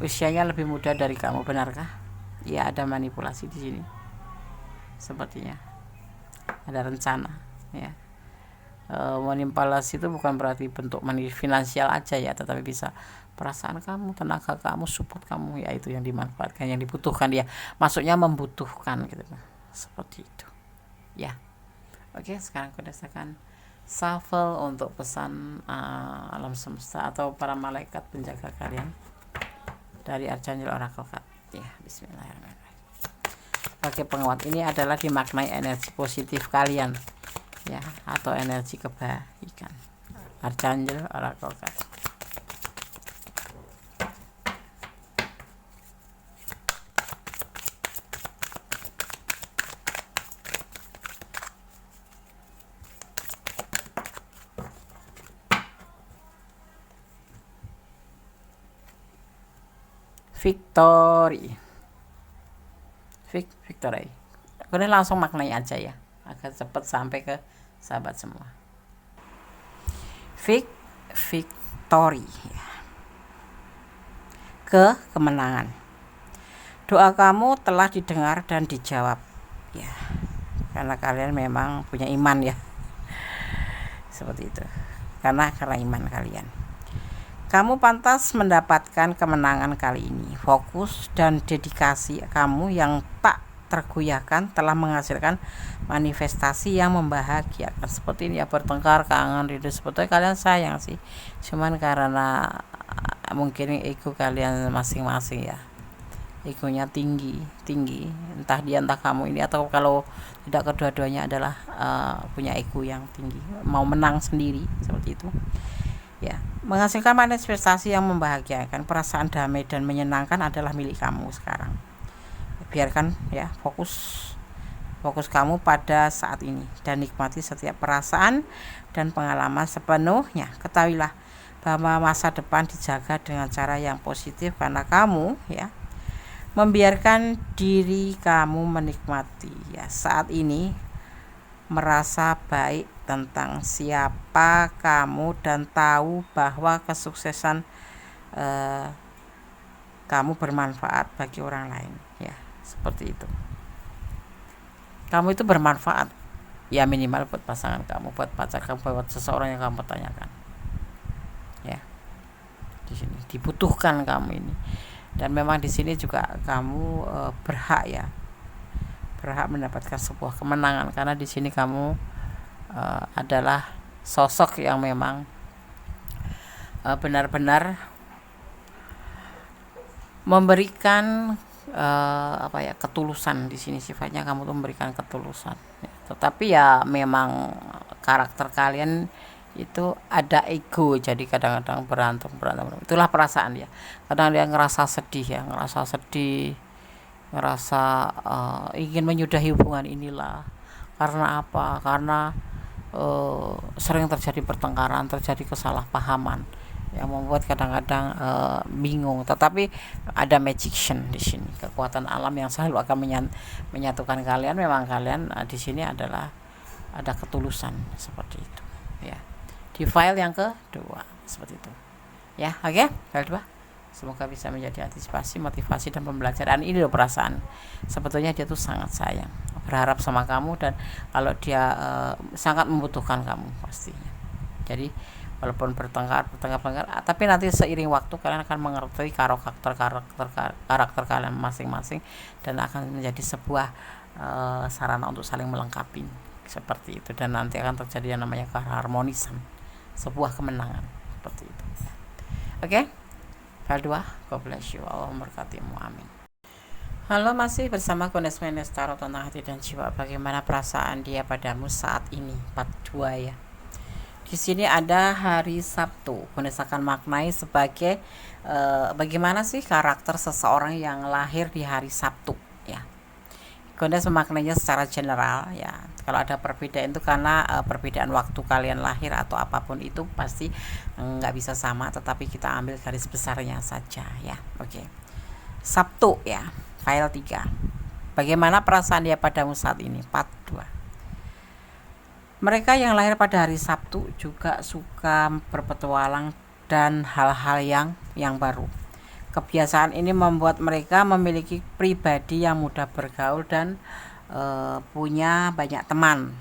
Usianya lebih muda dari kamu, benarkah? Ya, ada manipulasi di sini. Sepertinya ada rencana ya. Manipulasi itu bukan berarti bentuk finansial aja ya, tetapi bisa perasaan kamu, tenaga kamu, support kamu ya, itu yang dimanfaatkan, yang dibutuhkan dia. Maksudnya membutuhkan gitu. Seperti itu ya. Oke, sekarang aku akan shuffle untuk pesan alam semesta atau para malaikat penjaga kalian dari Archangel Oracle Card ya. Bismillahirrahmanirrahim. Oke, penguat ini adalah dimaknai energi positif kalian ya, atau energi kebaikan. Archangel Oracle Card. Victory. Kemudian langsung maknai aja ya, agar cepat sampai ke sahabat semua. Victory ya. Kemenangan. Doa kamu telah didengar dan dijawab ya, karena kalian memang punya iman ya. Seperti itu. Karena iman kalian, kamu pantas mendapatkan kemenangan kali ini. Fokus dan dedikasi kamu yang tak tergoyahkan telah menghasilkan manifestasi yang membahagiakan. Seperti ini ya, bertengkar, kangen, rindu, sebetulnya kalian sayang sih, cuman karena mungkin ego kalian masing-masing ya, egonya tinggi, entah dia entah kamu ini, atau kalau tidak kedua-duanya adalah punya ego yang tinggi, mau menang sendiri seperti itu ya. Menghasilkan manifestasi yang membahagiakan, perasaan damai dan menyenangkan adalah milik kamu sekarang. Biarkan ya, fokus kamu pada saat ini dan nikmati setiap perasaan dan pengalaman sepenuhnya. Ketahuilah bahwa masa depan dijaga dengan cara yang positif, karena kamu ya membiarkan diri kamu menikmati ya saat ini, merasa baik tentang siapa kamu dan tahu bahwa kesuksesan kamu bermanfaat bagi orang lain ya. Seperti itu, kamu itu bermanfaat ya, minimal buat pasangan kamu, buat pacar kamu, buat seseorang yang kamu tanyakan ya. Di sini dibutuhkan kamu ini, dan memang di sini juga kamu berhak mendapatkan sebuah kemenangan, karena di sini kamu adalah sosok yang memang benar-benar memberikan ketulusan. Di sini sifatnya kamu tuh memberikan ketulusan ya. Tetapi ya memang karakter kalian itu ada ego, jadi kadang-kadang berantem. Itulah perasaan dia. Kadang dia ngerasa sedih, ngerasa ingin menyudahi hubungan inilah. Karena apa? Karena sering terjadi pertengkaran, terjadi kesalahpahaman yang membuat kadang-kadang bingung. Tetapi ada magician di sini, kekuatan alam yang selalu akan menyatukan kalian. Memang kalian di sini adalah ada ketulusan seperti itu ya. di file yang kedua seperti itu ya. Oke, file 2 semoga bisa menjadi antisipasi, motivasi, dan pembelajaran. Ini loh perasaan sebetulnya dia tuh sangat sayang, berharap sama kamu, dan kalau dia sangat membutuhkan kamu pastinya. Jadi walaupun bertengkar, tapi nanti seiring waktu kalian akan mengerti karakter kalian masing-masing, dan akan menjadi sebuah sarana untuk saling melengkapi seperti itu, dan nanti akan terjadi yang namanya keharmonisan, sebuah kemenangan seperti itu. Oke, file 2, God bless you, Allah memberkatimu, amin. Halo, masih bersama Goddess Mendes Tarot tentang hati dan jiwa. Bagaimana perasaan dia padamu saat ini? Part 2 ya. Di sini ada hari Sabtu. Goddess akan maknai sebagai bagaimana sih karakter seseorang yang lahir di hari Sabtu ya. Goddess memaknainya secara general ya. Kalau ada perbedaan itu karena perbedaan waktu kalian lahir atau apapun itu pasti nggak bisa sama, tetapi kita ambil garis besarnya saja ya. Oke. Sabtu ya, file 3. Bagaimana perasaan dia padamu saat ini? Part 2. Mereka yang lahir pada hari Sabtu juga suka berpetualang dan hal-hal yang baru. Kebiasaan ini membuat mereka memiliki pribadi yang mudah bergaul dan punya banyak teman.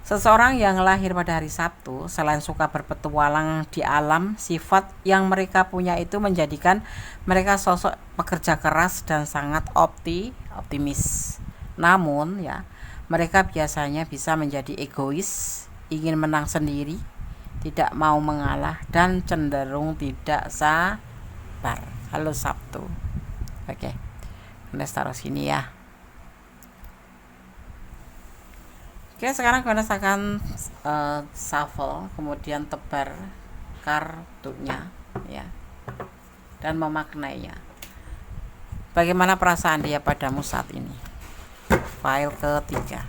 Seseorang yang lahir pada hari Sabtu selain suka berpetualang di alam, sifat yang mereka punya itu menjadikan mereka sosok pekerja keras dan sangat optimis. Namun ya, mereka biasanya bisa menjadi egois, ingin menang sendiri, tidak mau mengalah, dan cenderung tidak sabar. Halo Sabtu. Oke, kita taruh sini ya. Oke, sekarang Goddess akan shuffle, kemudian tebar kartunya ya, dan memaknainya. Bagaimana perasaan dia padamu saat ini? File ketiga.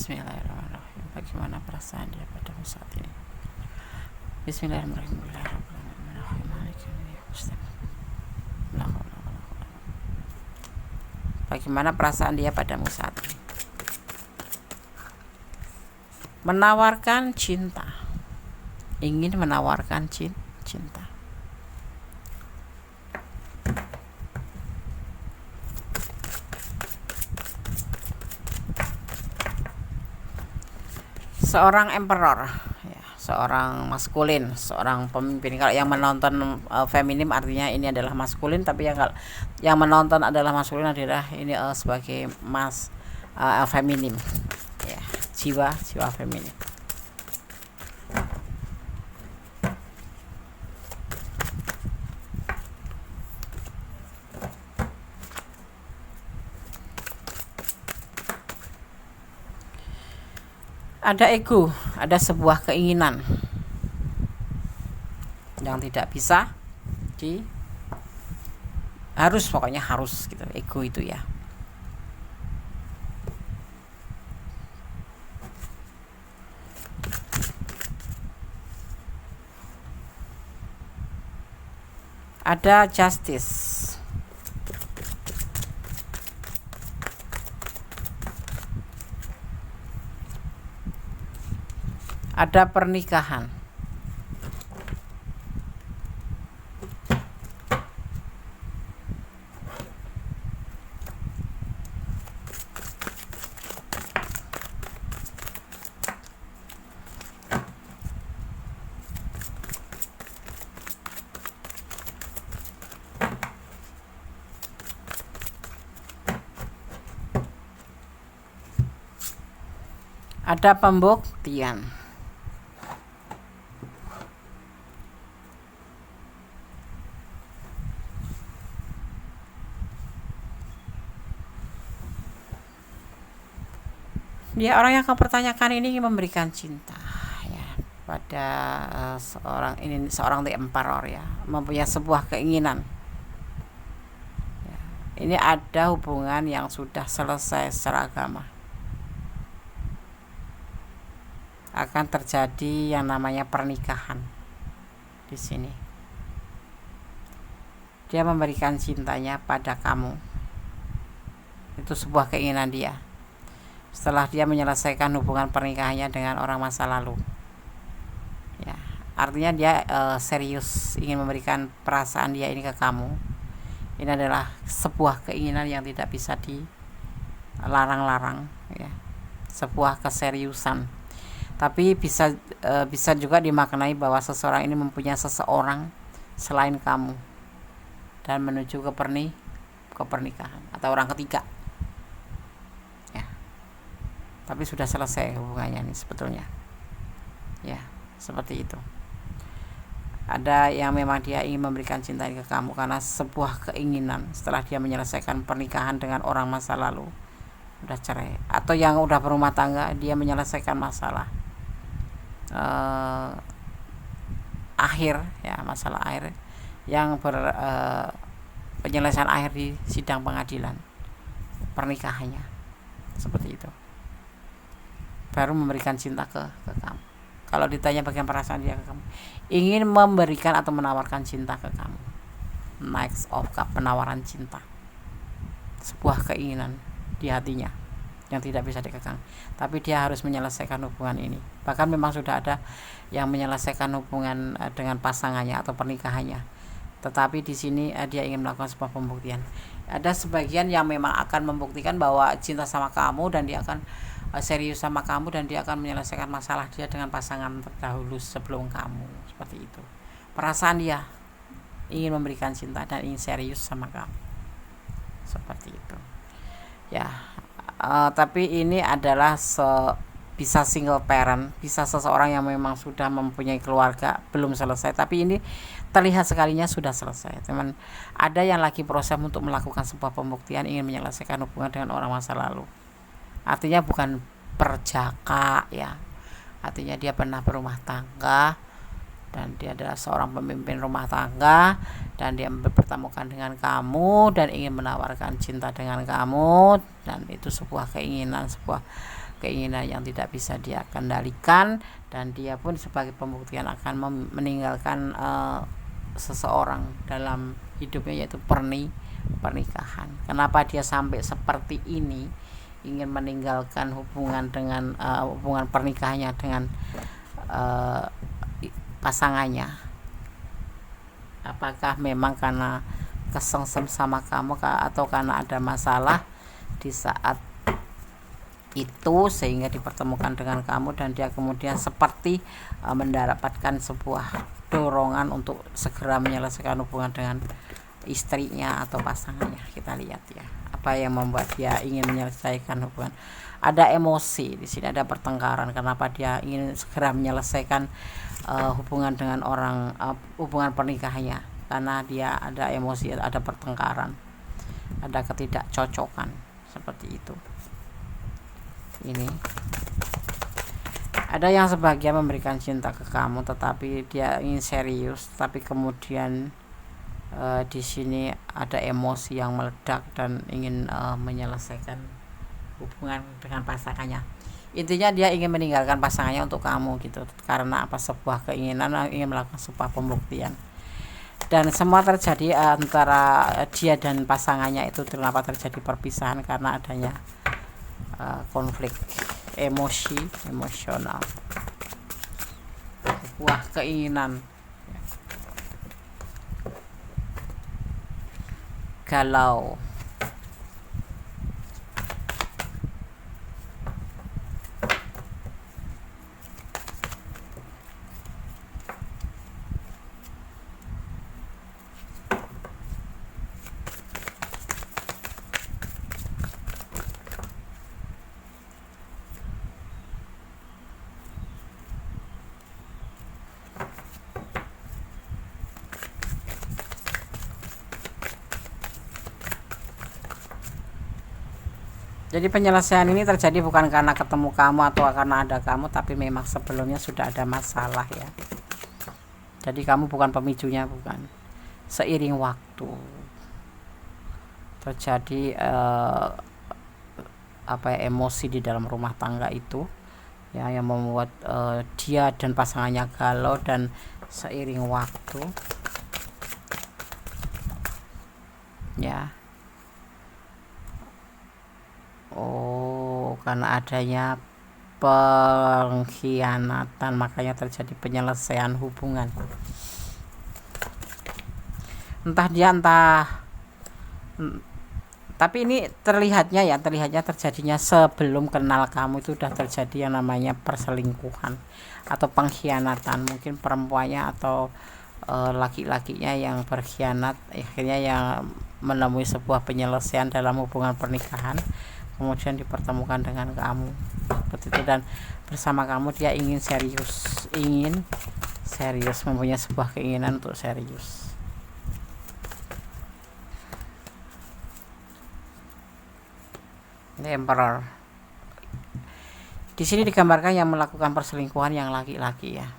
Bismillahirrahmanirrahim. Bagaimana perasaan dia padamu saat ini? Bismillahirrahmanirrahim. Bagaimana perasaan dia padamu saat ini? Menawarkan cinta. Ingin menawarkan cinta. Seorang emperor ya, seorang maskulin, seorang pemimpin. Kalau yang menonton feminim artinya ini adalah maskulin, tapi yang menonton adalah maskulin adalah ini sebagai feminim ya, jiwa feminim. Ada ego, ada sebuah keinginan yang tidak bisa pokoknya harus gitu, ego itu ya. Ada justice. Ada pernikahan. Ada pembuktian. Dia orang yang akan pertanyakan ini ingin memberikan cinta ya. pada seorang the emperor ya, mempunyai sebuah keinginan. Ya, ini ada hubungan yang sudah selesai secara agama. Akan terjadi yang namanya pernikahan di sini. Dia memberikan cintanya pada kamu. Itu sebuah keinginan dia. Setelah dia menyelesaikan hubungan pernikahannya dengan orang masa lalu. Ya, artinya dia serius ingin memberikan perasaan dia ini ke kamu. Ini adalah sebuah keinginan yang tidak bisa dilarang-larang ya. Sebuah keseriusan. Tapi bisa juga dimaknai bahwa seseorang ini mempunyai seseorang selain kamu dan menuju ke pernikahan atau orang ketiga ya. Tapi sudah selesai hubungannya ini sebetulnya ya, seperti itu. Ada yang memang dia ingin memberikan cinta ke kamu karena sebuah keinginan setelah dia menyelesaikan pernikahan dengan orang masa lalu, udah cerai, atau yang udah berumah tangga, dia menyelesaikan masalah masalah akhir yang penyelesaian akhir di sidang pengadilan pernikahannya, seperti itu, baru memberikan cinta ke kamu. Kalau ditanya bagian perasaan dia ke kamu, ingin memberikan atau menawarkan cinta ke kamu. Knights of Cup, penawaran cinta, sebuah keinginan di hatinya yang tidak bisa dikekang, tapi dia harus menyelesaikan hubungan ini. Bahkan memang sudah ada yang menyelesaikan hubungan dengan pasangannya atau pernikahannya, tetapi di sini dia ingin melakukan sebuah pembuktian. Ada sebagian yang memang akan membuktikan bahwa cinta sama kamu dan dia akan serius sama kamu dan dia akan menyelesaikan masalah dia dengan pasangan terdahulu sebelum kamu, seperti itu. Perasaan dia ingin memberikan cinta dan ingin serius sama kamu, seperti itu ya. Tapi ini adalah bisa single parent, bisa seseorang yang memang sudah mempunyai keluarga belum selesai, tapi ini terlihat sekalinya sudah selesai. Teman, ada yang lagi proses untuk melakukan sebuah pembuktian, ingin menyelesaikan hubungan dengan orang masa lalu. Artinya bukan perjaka ya, artinya dia pernah berumah tangga dan dia adalah seorang pemimpin rumah tangga dan dia bertemukan dengan kamu dan ingin menawarkan cinta dengan kamu, dan itu sebuah keinginan yang tidak bisa dia kendalikan, dan dia pun sebagai pembuktian akan meninggalkan seseorang dalam hidupnya, yaitu pernikahan. Kenapa dia sampai seperti ini, ingin meninggalkan hubungan pernikahannya dengan pasangannya? Apakah memang karena kesengsem sama kamu atau karena ada masalah di saat itu sehingga dipertemukan dengan kamu dan dia kemudian seperti mendapatkan sebuah dorongan untuk segera menyelesaikan hubungan dengan istrinya atau pasangannya? Kita lihat ya, apa yang membuat dia ingin menyelesaikan hubungan. Ada emosi di sini, ada pertengkaran. Kenapa dia ingin segera menyelesaikan hubungan dengan hubungan pernikahannya? Karena dia ada emosi, ada pertengkaran, ada ketidakcocokan, seperti itu. Ini ada yang sebagian memberikan cinta ke kamu, tetapi dia ingin serius, tapi kemudian di sini ada emosi yang meledak dan ingin menyelesaikan hubungan dengan pasangannya. Intinya dia ingin meninggalkan pasangannya untuk kamu gitu, karena sebuah keinginan, ingin melakukan sebuah pembuktian. Dan semua terjadi antara dia dan pasangannya itu. Kenapa terjadi perpisahan? Karena adanya konflik emosional, sebuah keinginan galau. Jadi penyelesaian ini terjadi bukan karena ketemu kamu atau karena ada kamu, tapi memang sebelumnya sudah ada masalah ya. Jadi kamu bukan pemicunya, bukan. Seiring waktu terjadi emosi di dalam rumah tangga itu ya, yang membuat dia dan pasangannya galau, dan seiring waktu ya, karena adanya pengkhianatan makanya terjadi penyelesaian hubungan. Tapi ini terlihatnya terjadinya sebelum kenal kamu, itu udah terjadi yang namanya perselingkuhan atau pengkhianatan. Mungkin perempuannya atau laki-lakinya yang berkhianat, akhirnya yang menemui sebuah penyelesaian dalam hubungan pernikahan, kemudian dipertemukan dengan kamu seperti itu, dan bersama kamu dia ingin serius, mempunyai sebuah keinginan untuk serius. Ini Emperor. Di sini digambarkan yang melakukan perselingkuhan yang laki-laki ya,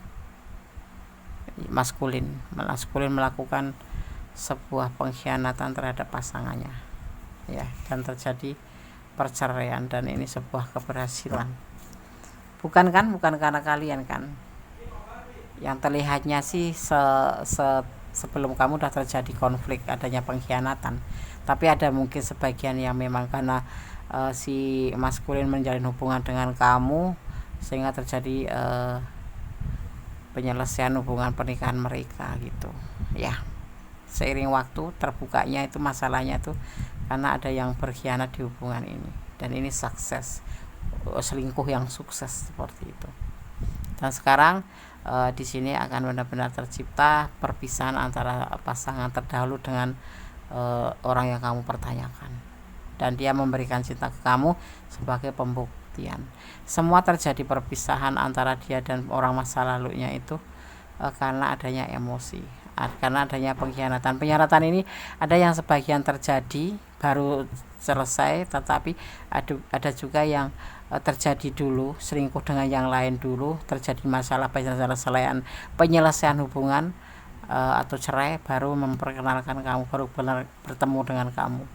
maskulin melakukan sebuah pengkhianatan terhadap pasangannya ya, dan terjadi perceraian, dan ini sebuah keberhasilan. Bukan karena kalian kan. Yang terlihatnya sih sebelum kamu udah terjadi konflik, adanya pengkhianatan. Tapi ada mungkin sebagian yang memang karena si maskulin menjalin hubungan dengan kamu sehingga terjadi penyelesaian hubungan pernikahan mereka gitu ya. Seiring waktu terbukanya itu masalahnya tuh karena ada yang berkhianat di hubungan ini, dan ini sukses, selingkuh yang sukses seperti itu. Dan sekarang di sini akan benar-benar tercipta perpisahan antara pasangan terdahulu dengan orang yang kamu pertanyakan, dan dia memberikan cinta ke kamu sebagai pembuktian. Semua terjadi perpisahan antara dia dan orang masa lalunya itu karena adanya emosi, karena adanya pengkhianatan. Pengkhianatan ini ada yang sebagian terjadi baru selesai, tetapi ada juga yang terjadi dulu, selingkuh dengan yang lain dulu, terjadi masalah penyelesaian hubungan atau cerai, baru memperkenalkan kamu, baru bertemu dengan kamu,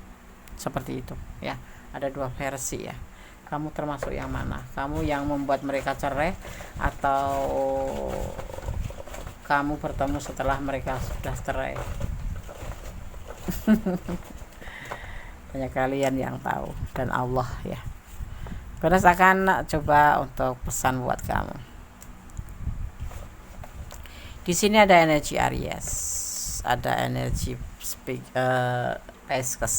seperti itu ya. Ada dua versi ya. Kamu termasuk yang mana? Kamu yang membuat mereka cerai, atau kamu bertemu setelah mereka sudah cerai? Hanya kalian yang tahu dan Allah ya. Terus akan coba untuk pesan buat kamu. Di sini ada energi Aries, ada energi Pisces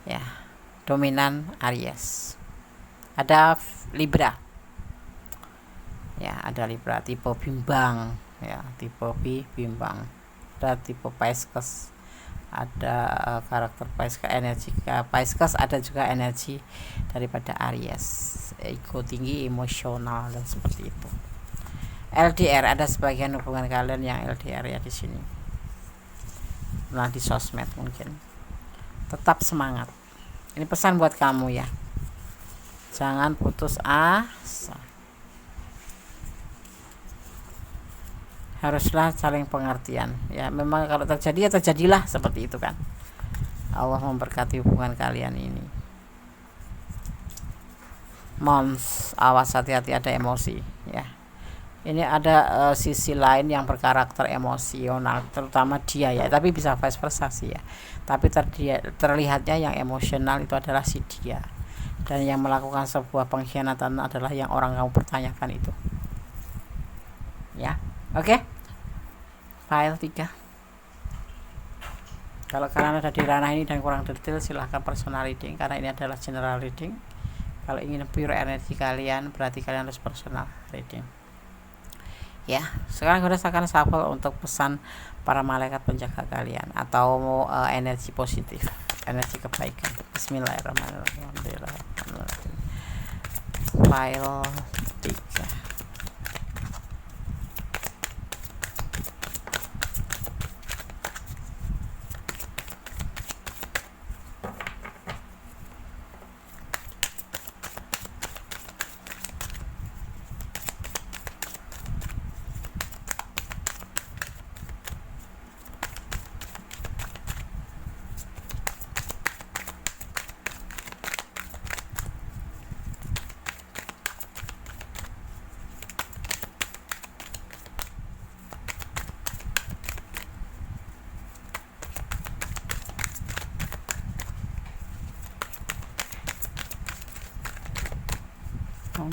ya, dominan Aries. Ada Libra ya, ada Libra tipe bimbang ya, tipe bimbang. Ada tipe Pisces, ada karakter Pisces, energi Pisces, ada juga energi daripada Aries, ego tinggi, emosional, dan seperti itu. LDR, ada sebagian hubungan kalian yang LDR ya di sini. Nah, di sosmed mungkin. Tetap semangat. Ini pesan buat kamu ya. Jangan putus asa. Haruslah saling pengertian ya. Memang kalau terjadi ya terjadilah, seperti itu kan. Allah memberkati hubungan kalian ini. Awas, hati-hati, ada emosi ya. Ini ada sisi lain yang berkarakter emosional, terutama dia ya, tapi bisa vice versa sih ya. Tapi terlihatnya yang emosional itu adalah si dia, dan yang melakukan sebuah pengkhianatan adalah yang orang kamu pertanyakan itu ya. Oke. File 3. Kalau kalian ada di ranah ini dan kurang detail, silahkan personal reading, karena ini adalah general reading. Kalau ingin pure energi kalian, berarti kalian harus personal reading ya. Sekarang kita akan shuffle untuk pesan para malaikat penjaga kalian, atau energi positif, energi kebaikan. Bismillahirrahmanirrahim. File 3.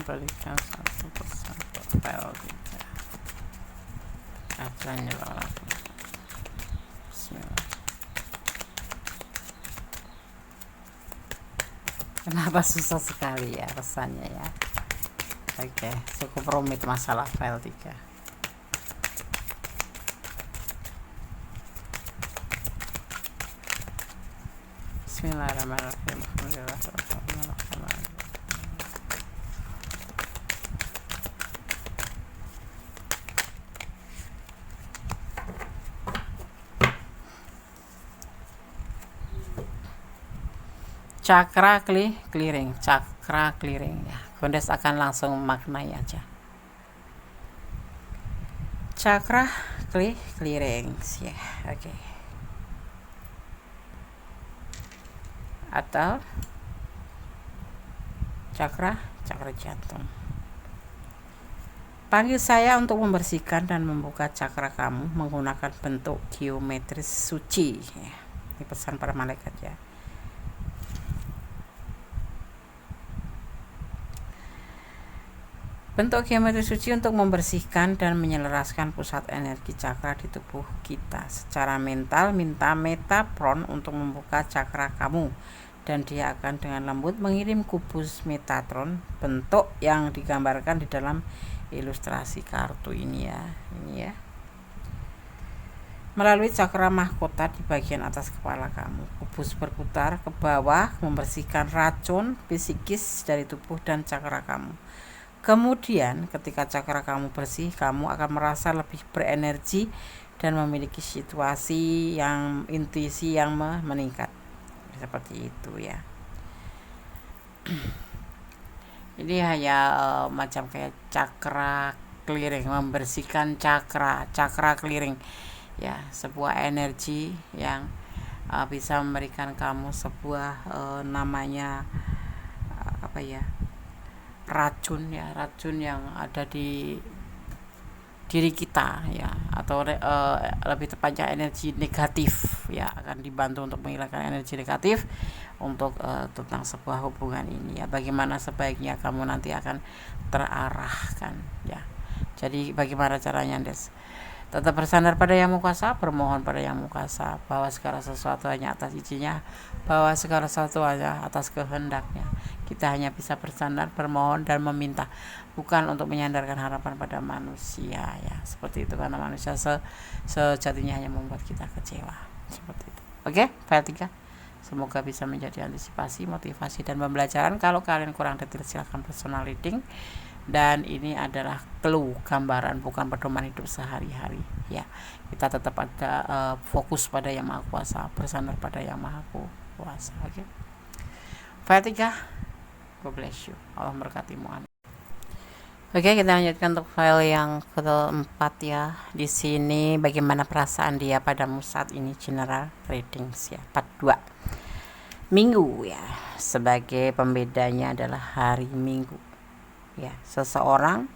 berikan satu pesan untuk file 3. Katanya Bismillah. Kenapa susah sekali ya pesannya ya? Oke, cukup rumit masalah file 3. Bismillahirrahmanirrahim. Cakra clearing, cakra clearing ya. Kondes akan langsung maknai aja. Cakra clearing ya, oke. Atau cakra jantung. Panggil saya untuk membersihkan dan membuka cakra kamu menggunakan bentuk geometris suci ya. Ini pesan para malaikat ya. Bentuk geometri suci untuk membersihkan dan menyelaraskan pusat energi cakra di tubuh kita. Secara mental, minta Metapron untuk membuka cakra kamu. Dan dia akan dengan lembut mengirim kubus Metatron, bentuk yang digambarkan di dalam ilustrasi kartu ini ya. Melalui cakra mahkota di bagian atas kepala kamu. Kubus berputar ke bawah, membersihkan racun psikis dari tubuh dan cakra kamu. Kemudian ketika cakra kamu bersih, kamu akan merasa lebih berenergi dan memiliki intuisi yang meningkat. Seperti itu ya. Ini hanya macam kayak cakra clearing, membersihkan cakra clearing ya, sebuah energi yang bisa memberikan kamu sebuah namanya racun yang ada di diri kita ya, atau lebih tepatnya energi negatif ya, akan dibantu untuk menghilangkan energi negatif untuk tentang sebuah hubungan ini ya. Bagaimana sebaiknya kamu nanti akan terarahkan ya. Jadi bagaimana caranya, Des? Tetap bersandar pada Yang Maha Kuasa, bermohon pada Yang Maha Kuasa bahwa segala sesuatu hanya atas izinnya, bahwa segala sesuatu hanya atas kehendaknya. Kita hanya bisa bersandar, bermohon dan meminta, bukan untuk menyandarkan harapan pada manusia ya. Seperti itu, karena manusia sejatinya hanya membuat kita kecewa. Seperti itu. Oke, file 3. Semoga bisa menjadi antisipasi, motivasi dan pembelajaran. Kalau kalian kurang detail silahkan personal reading. Dan ini adalah clue, gambaran, bukan pedoman hidup sehari-hari ya. Kita tetap ada fokus pada Yang Maha Kuasa, bersandar pada Yang Maha Kuasa. Oke. File 3. God bless you. Allah memberkatimu. Oke, kita lanjutkan untuk file yang keempat ya. Di sini bagaimana perasaan dia padamu saat ini, general readings ya. Part 2. Minggu ya. Sebagai pembedanya adalah hari Minggu. Ya, seseorang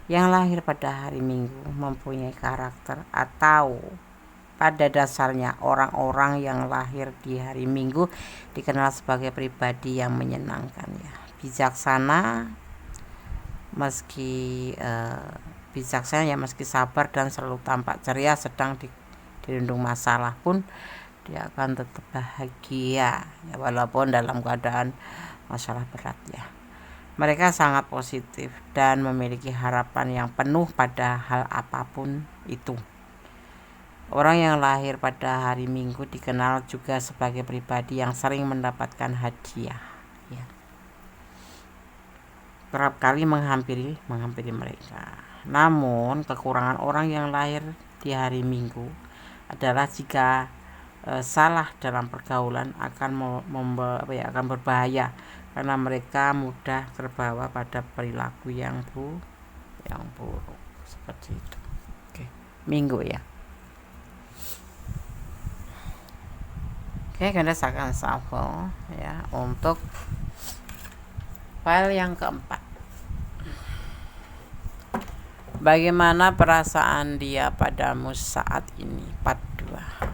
yang lahir pada hari Minggu mempunyai karakter, atau pada dasarnya orang-orang yang lahir di hari Minggu dikenal sebagai pribadi yang menyenangkan ya. Bijaksana meski sabar dan selalu tampak ceria, sedang dirundung masalah pun dia akan tetap bahagia ya, walaupun dalam keadaan masalah berat ya. Mereka sangat positif dan memiliki harapan yang penuh pada hal apapun itu. Orang yang lahir pada hari Minggu dikenal juga sebagai pribadi yang sering mendapatkan hadiah ya. Kerap kali menghampiri mereka. Namun kekurangan orang yang lahir di hari Minggu adalah jika salah dalam pergaulan akan berbahaya, karena mereka mudah terbawa pada perilaku yang buruk seperti itu. Oke, Minggu ya. Oke, kita akan shuffle ya untuk file yang keempat. Bagaimana perasaan dia padamu saat ini, part 2.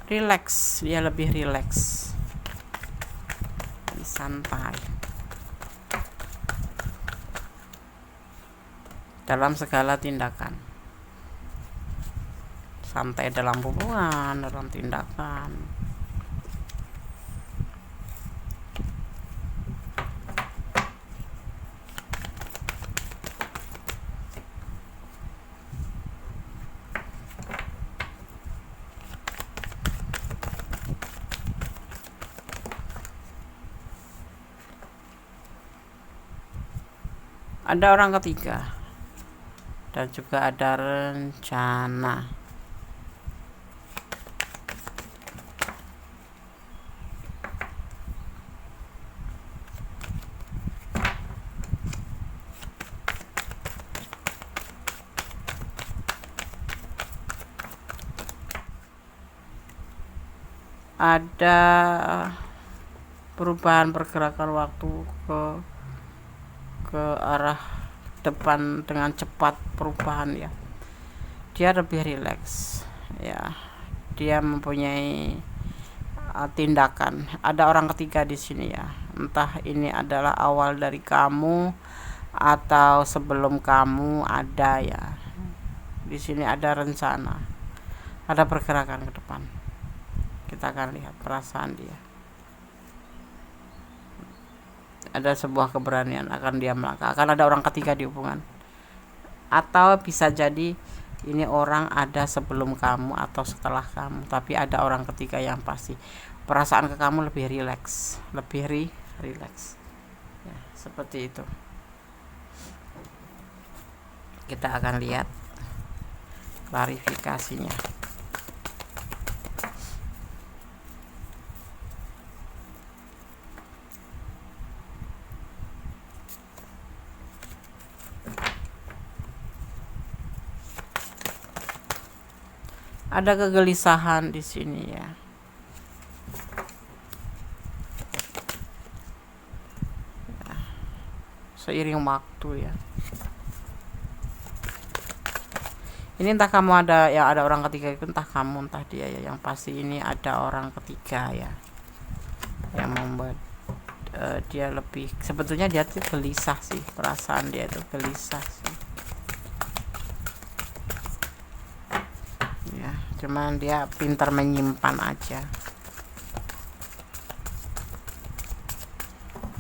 Relax, dia lebih relax, santai dalam segala tindakan, santai dalam hubungan, dalam tindakan. Ada orang ketiga dan juga ada rencana. Ada perubahan pergerakan waktu ke arah depan dengan cepat, perubahan ya. Dia lebih rileks ya. Dia mempunyai tindakan. Ada orang ketiga di sini ya. Entah ini adalah awal dari kamu atau sebelum kamu ada ya. Di sini ada rencana. Ada pergerakan ke depan. Kita akan lihat perasaan dia. Ada sebuah keberanian akan dia melangkah. Akan ada orang ketiga di hubungan. Atau bisa jadi ini orang ada sebelum kamu atau setelah kamu, tapi ada orang ketiga yang pasti. Perasaan ke kamu lebih rileks, lebih rileks. Ya, seperti itu. Kita akan lihat klarifikasinya. Ada kegelisahan di sini ya. Seiring waktu ya. Ini entah kamu ada orang ketiga itu, entah kamu entah dia ya. Yang pasti ini ada orang ketiga ya, yang membuat dia lebih, sebetulnya dia tuh gelisah sih, perasaan dia tuh gelisah sih. Cuman dia pintar menyimpan aja.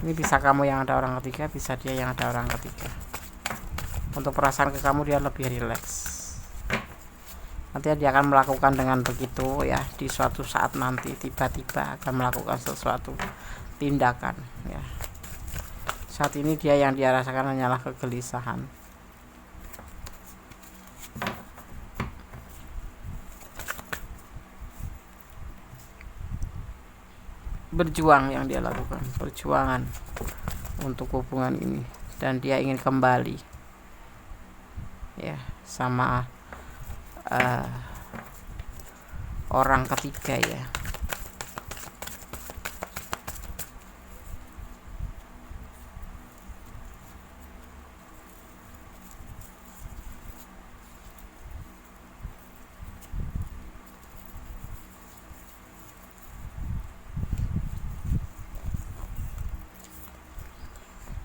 Ini bisa kamu yang ada orang ketiga, bisa dia yang ada orang ketiga. Untuk perasaan ke kamu dia lebih rileks. Nanti dia akan melakukan dengan begitu ya, di suatu saat nanti tiba-tiba akan melakukan sesuatu tindakan ya. Saat ini dia yang dia rasakan hanyalah kegelisahan. Berjuang yang dia lakukan, perjuangan untuk hubungan ini, dan dia ingin kembali ya sama orang ketiga ya.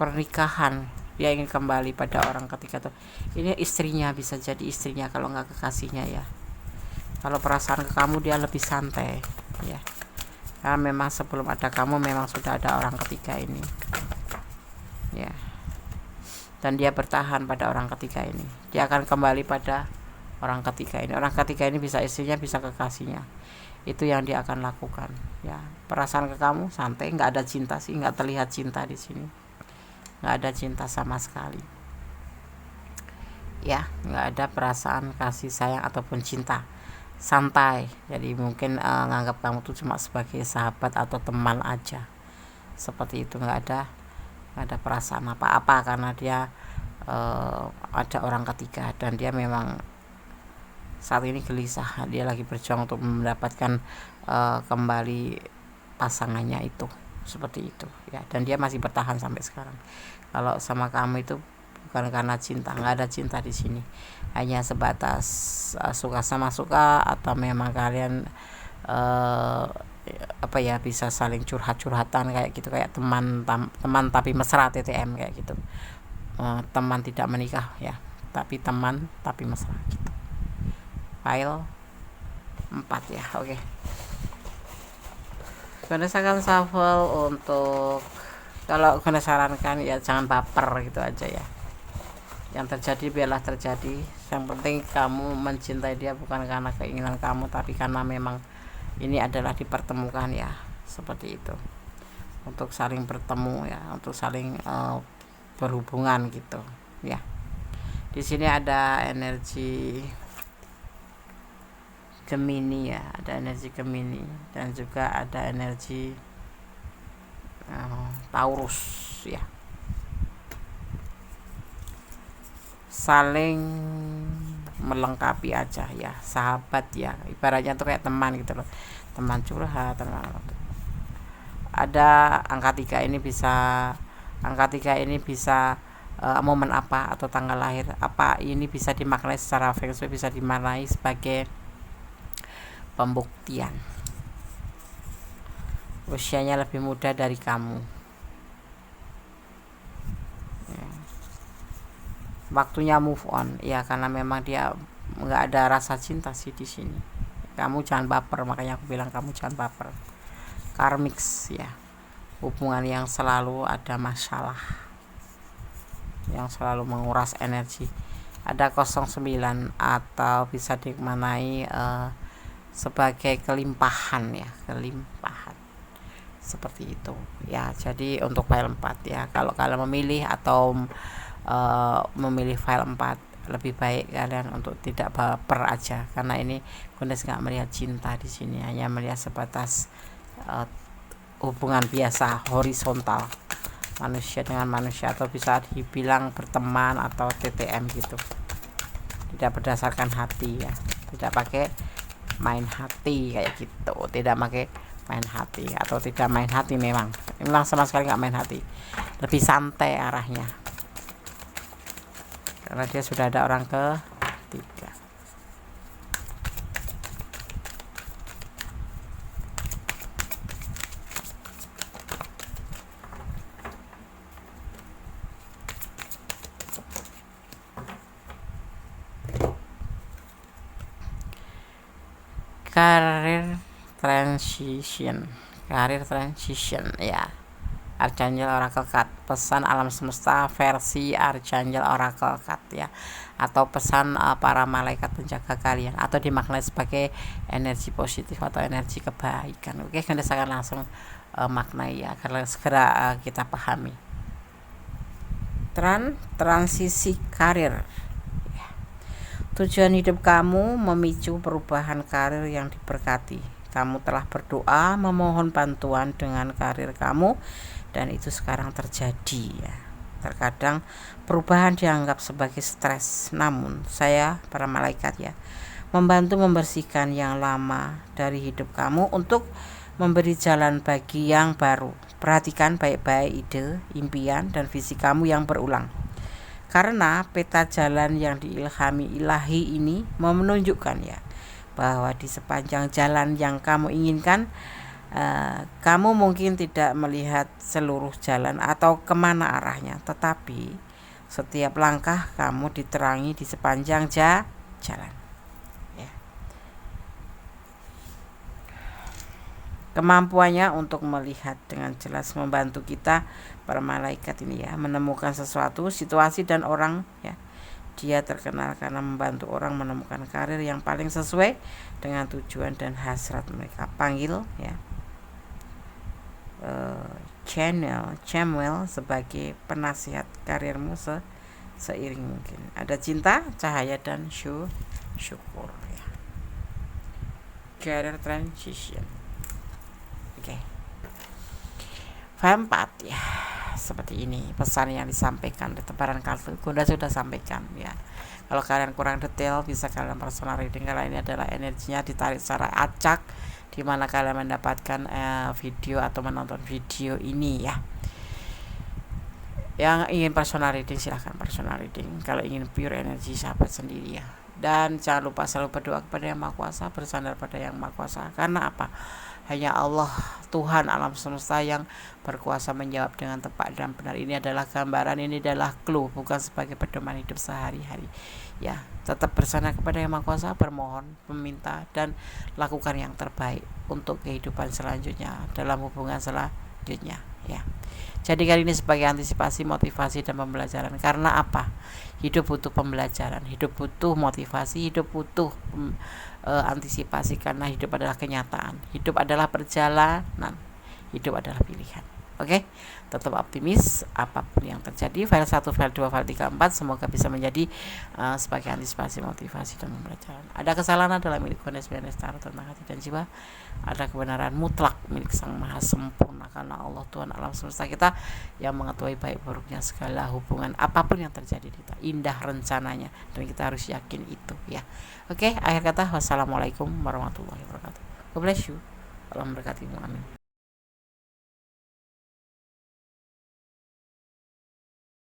Pernikahan, dia ingin kembali pada orang ketiga tuh. Ini istrinya, bisa jadi istrinya kalau nggak kekasihnya ya. Kalau perasaan ke kamu dia lebih santai ya, karena memang sebelum ada kamu memang sudah ada orang ketiga ini ya, dan dia bertahan pada orang ketiga ini. Dia akan kembali pada orang ketiga ini. Orang ketiga ini bisa istrinya, bisa kekasihnya. Itu yang dia akan lakukan ya. Perasaan ke kamu santai, nggak ada cinta sih, nggak terlihat cinta di sini. Nggak ada cinta sama sekali ya, nggak ada perasaan kasih sayang ataupun cinta, santai. Jadi mungkin nganggap kamu tuh cuma sebagai sahabat atau teman aja, seperti itu. Nggak ada perasaan apa-apa, karena dia ada orang ketiga, dan dia memang saat ini gelisah. Dia lagi berjuang untuk mendapatkan kembali pasangannya itu, seperti itu ya. Dan dia masih bertahan sampai sekarang. Kalau sama kamu itu bukan karena cinta, nggak ada cinta di sini, hanya sebatas suka sama suka, atau memang kalian apa ya, bisa saling curhatan kayak gitu, kayak teman tapi mesra, TTM kayak gitu. Teman tidak menikah ya, tapi teman tapi mesra gitu. File 4 ya. Oke. Gunakan shuffle untuk, kalau Guna sarankan ya jangan baper gitu aja ya. Yang terjadi biarlah terjadi. Yang penting kamu mencintai dia bukan karena keinginan kamu, tapi karena memang ini adalah dipertemukan ya, seperti itu, untuk saling bertemu ya, untuk saling berhubungan gitu ya. Di sini ada energi Gemini ya, ada energi Gemini dan juga ada energi Taurus ya. Saling melengkapi aja ya, sahabat ya, ibaratnya tuh kayak teman gitu loh, teman curhat, teman. Ada angka 3 ini bisa momen apa atau tanggal lahir apa, ini bisa dimaknai secara feng shui, bisa dimaknai sebagai pembuktian. Usianya lebih muda dari kamu ya. Waktunya move on ya, karena memang dia nggak ada rasa cinta sih di sini. Kamu jangan baper, makanya aku bilang kamu jangan baper. Karmix ya, hubungan yang selalu ada masalah, yang selalu menguras energi. Ada 09 atau bisa dimaknai sebagai kelimpahan ya, kelimpahan seperti itu ya. Jadi untuk file 4 ya, kalau kalian memilih atau memilih file 4, lebih baik kalian untuk tidak baper aja, karena ini Gundes nggak melihat cinta di sini, hanya melihat sebatas hubungan biasa horizontal, manusia dengan manusia, atau bisa dibilang berteman atau TTM gitu, tidak berdasarkan hati ya, tidak pakai main hati kayak gitu, tidak pakai main hati atau tidak main hati, memang sama sekali nggak main hati, lebih santai arahnya karena dia sudah ada orang ketiga. Karir transition ya. Archangel Oracle Card, pesan alam semesta versi Archangel Oracle Card ya, atau pesan para malaikat penjaga kalian, atau dimaknai sebagai energi positif atau energi kebaikan. Oke, kita akan langsung maknai ya, karena segera kita pahami. Transisi karir. Tujuan hidup kamu memicu perubahan karir yang diberkati. Kamu telah berdoa memohon bantuan dengan karir kamu, dan itu sekarang terjadi ya. Terkadang perubahan dianggap sebagai stres, namun saya, para malaikat ya, membantu membersihkan yang lama dari hidup kamu untuk memberi jalan bagi yang baru. Perhatikan baik-baik ide, impian, dan visi kamu yang berulang. Karena peta jalan yang diilhami ilahi ini menunjukkan ya, bahwa di sepanjang jalan yang kamu inginkan, kamu mungkin tidak melihat seluruh jalan atau kemana arahnya, tetapi setiap langkah kamu diterangi di sepanjang jalan ya. Kemampuannya untuk melihat dengan jelas membantu kita, para malaikat ini ya, menemukan sesuatu, situasi, dan orang ya. Dia terkenal karena membantu orang menemukan karir yang paling sesuai dengan tujuan dan hasrat mereka. Panggil ya Channel sebagai penasihat karirmu seiring mungkin. Ada cinta, cahaya, dan syukur ya. Career transition. Oke. File 4 ya, seperti ini pesan yang disampaikan di tebaran kartu. Gunda sudah sampaikan ya. Kalau kalian kurang detail bisa kalian personal reading, karena ini adalah energinya ditarik secara acak, di mana kalian mendapatkan video atau menonton video ini ya. Yang ingin personal reading silahkan personal reading. Kalau ingin pure energi sahabat sendiri ya, Dan jangan lupa selalu berdoa kepada Yang Maha Kuasa, bersandar pada Yang Maha Kuasa. Karena apa? Hanya Allah, Tuhan alam semesta, yang berkuasa menjawab dengan tepat dan benar. Ini adalah gambaran, ini adalah clue, bukan sebagai pedoman hidup sehari-hari. Ya, tetap bersandar kepada Yang Maha Kuasa, bermohon, meminta, dan lakukan yang terbaik untuk kehidupan selanjutnya, dalam hubungan selanjutnya. Ya. Jadi kali ini sebagai antisipasi, motivasi, dan pembelajaran. Karena apa? Hidup butuh pembelajaran, hidup butuh motivasi, hidup butuh antisipasi, karena hidup adalah kenyataan, hidup adalah perjalanan, hidup adalah pilihan. Oke, tetap optimis apapun yang terjadi. File 1, file 2, file 3, 4 semoga bisa menjadi sebagai antisipasi, motivasi, dan pembelajaran. Ada kesalahan adalah milik Konesmen Lestari tentang hati dan jiwa. Ada kebenaran mutlak milik Sang Maha Sempurna, karena Allah Tuhan alam semesta kita yang mengetahui baik buruknya segala hubungan apapun yang terjadi di kita. Indah rencananya, dan kita harus yakin itu ya. Oke, akhir kata, wassalamualaikum warahmatullahi wabarakatuh. God bless you. Allah memberkatimu. Amin.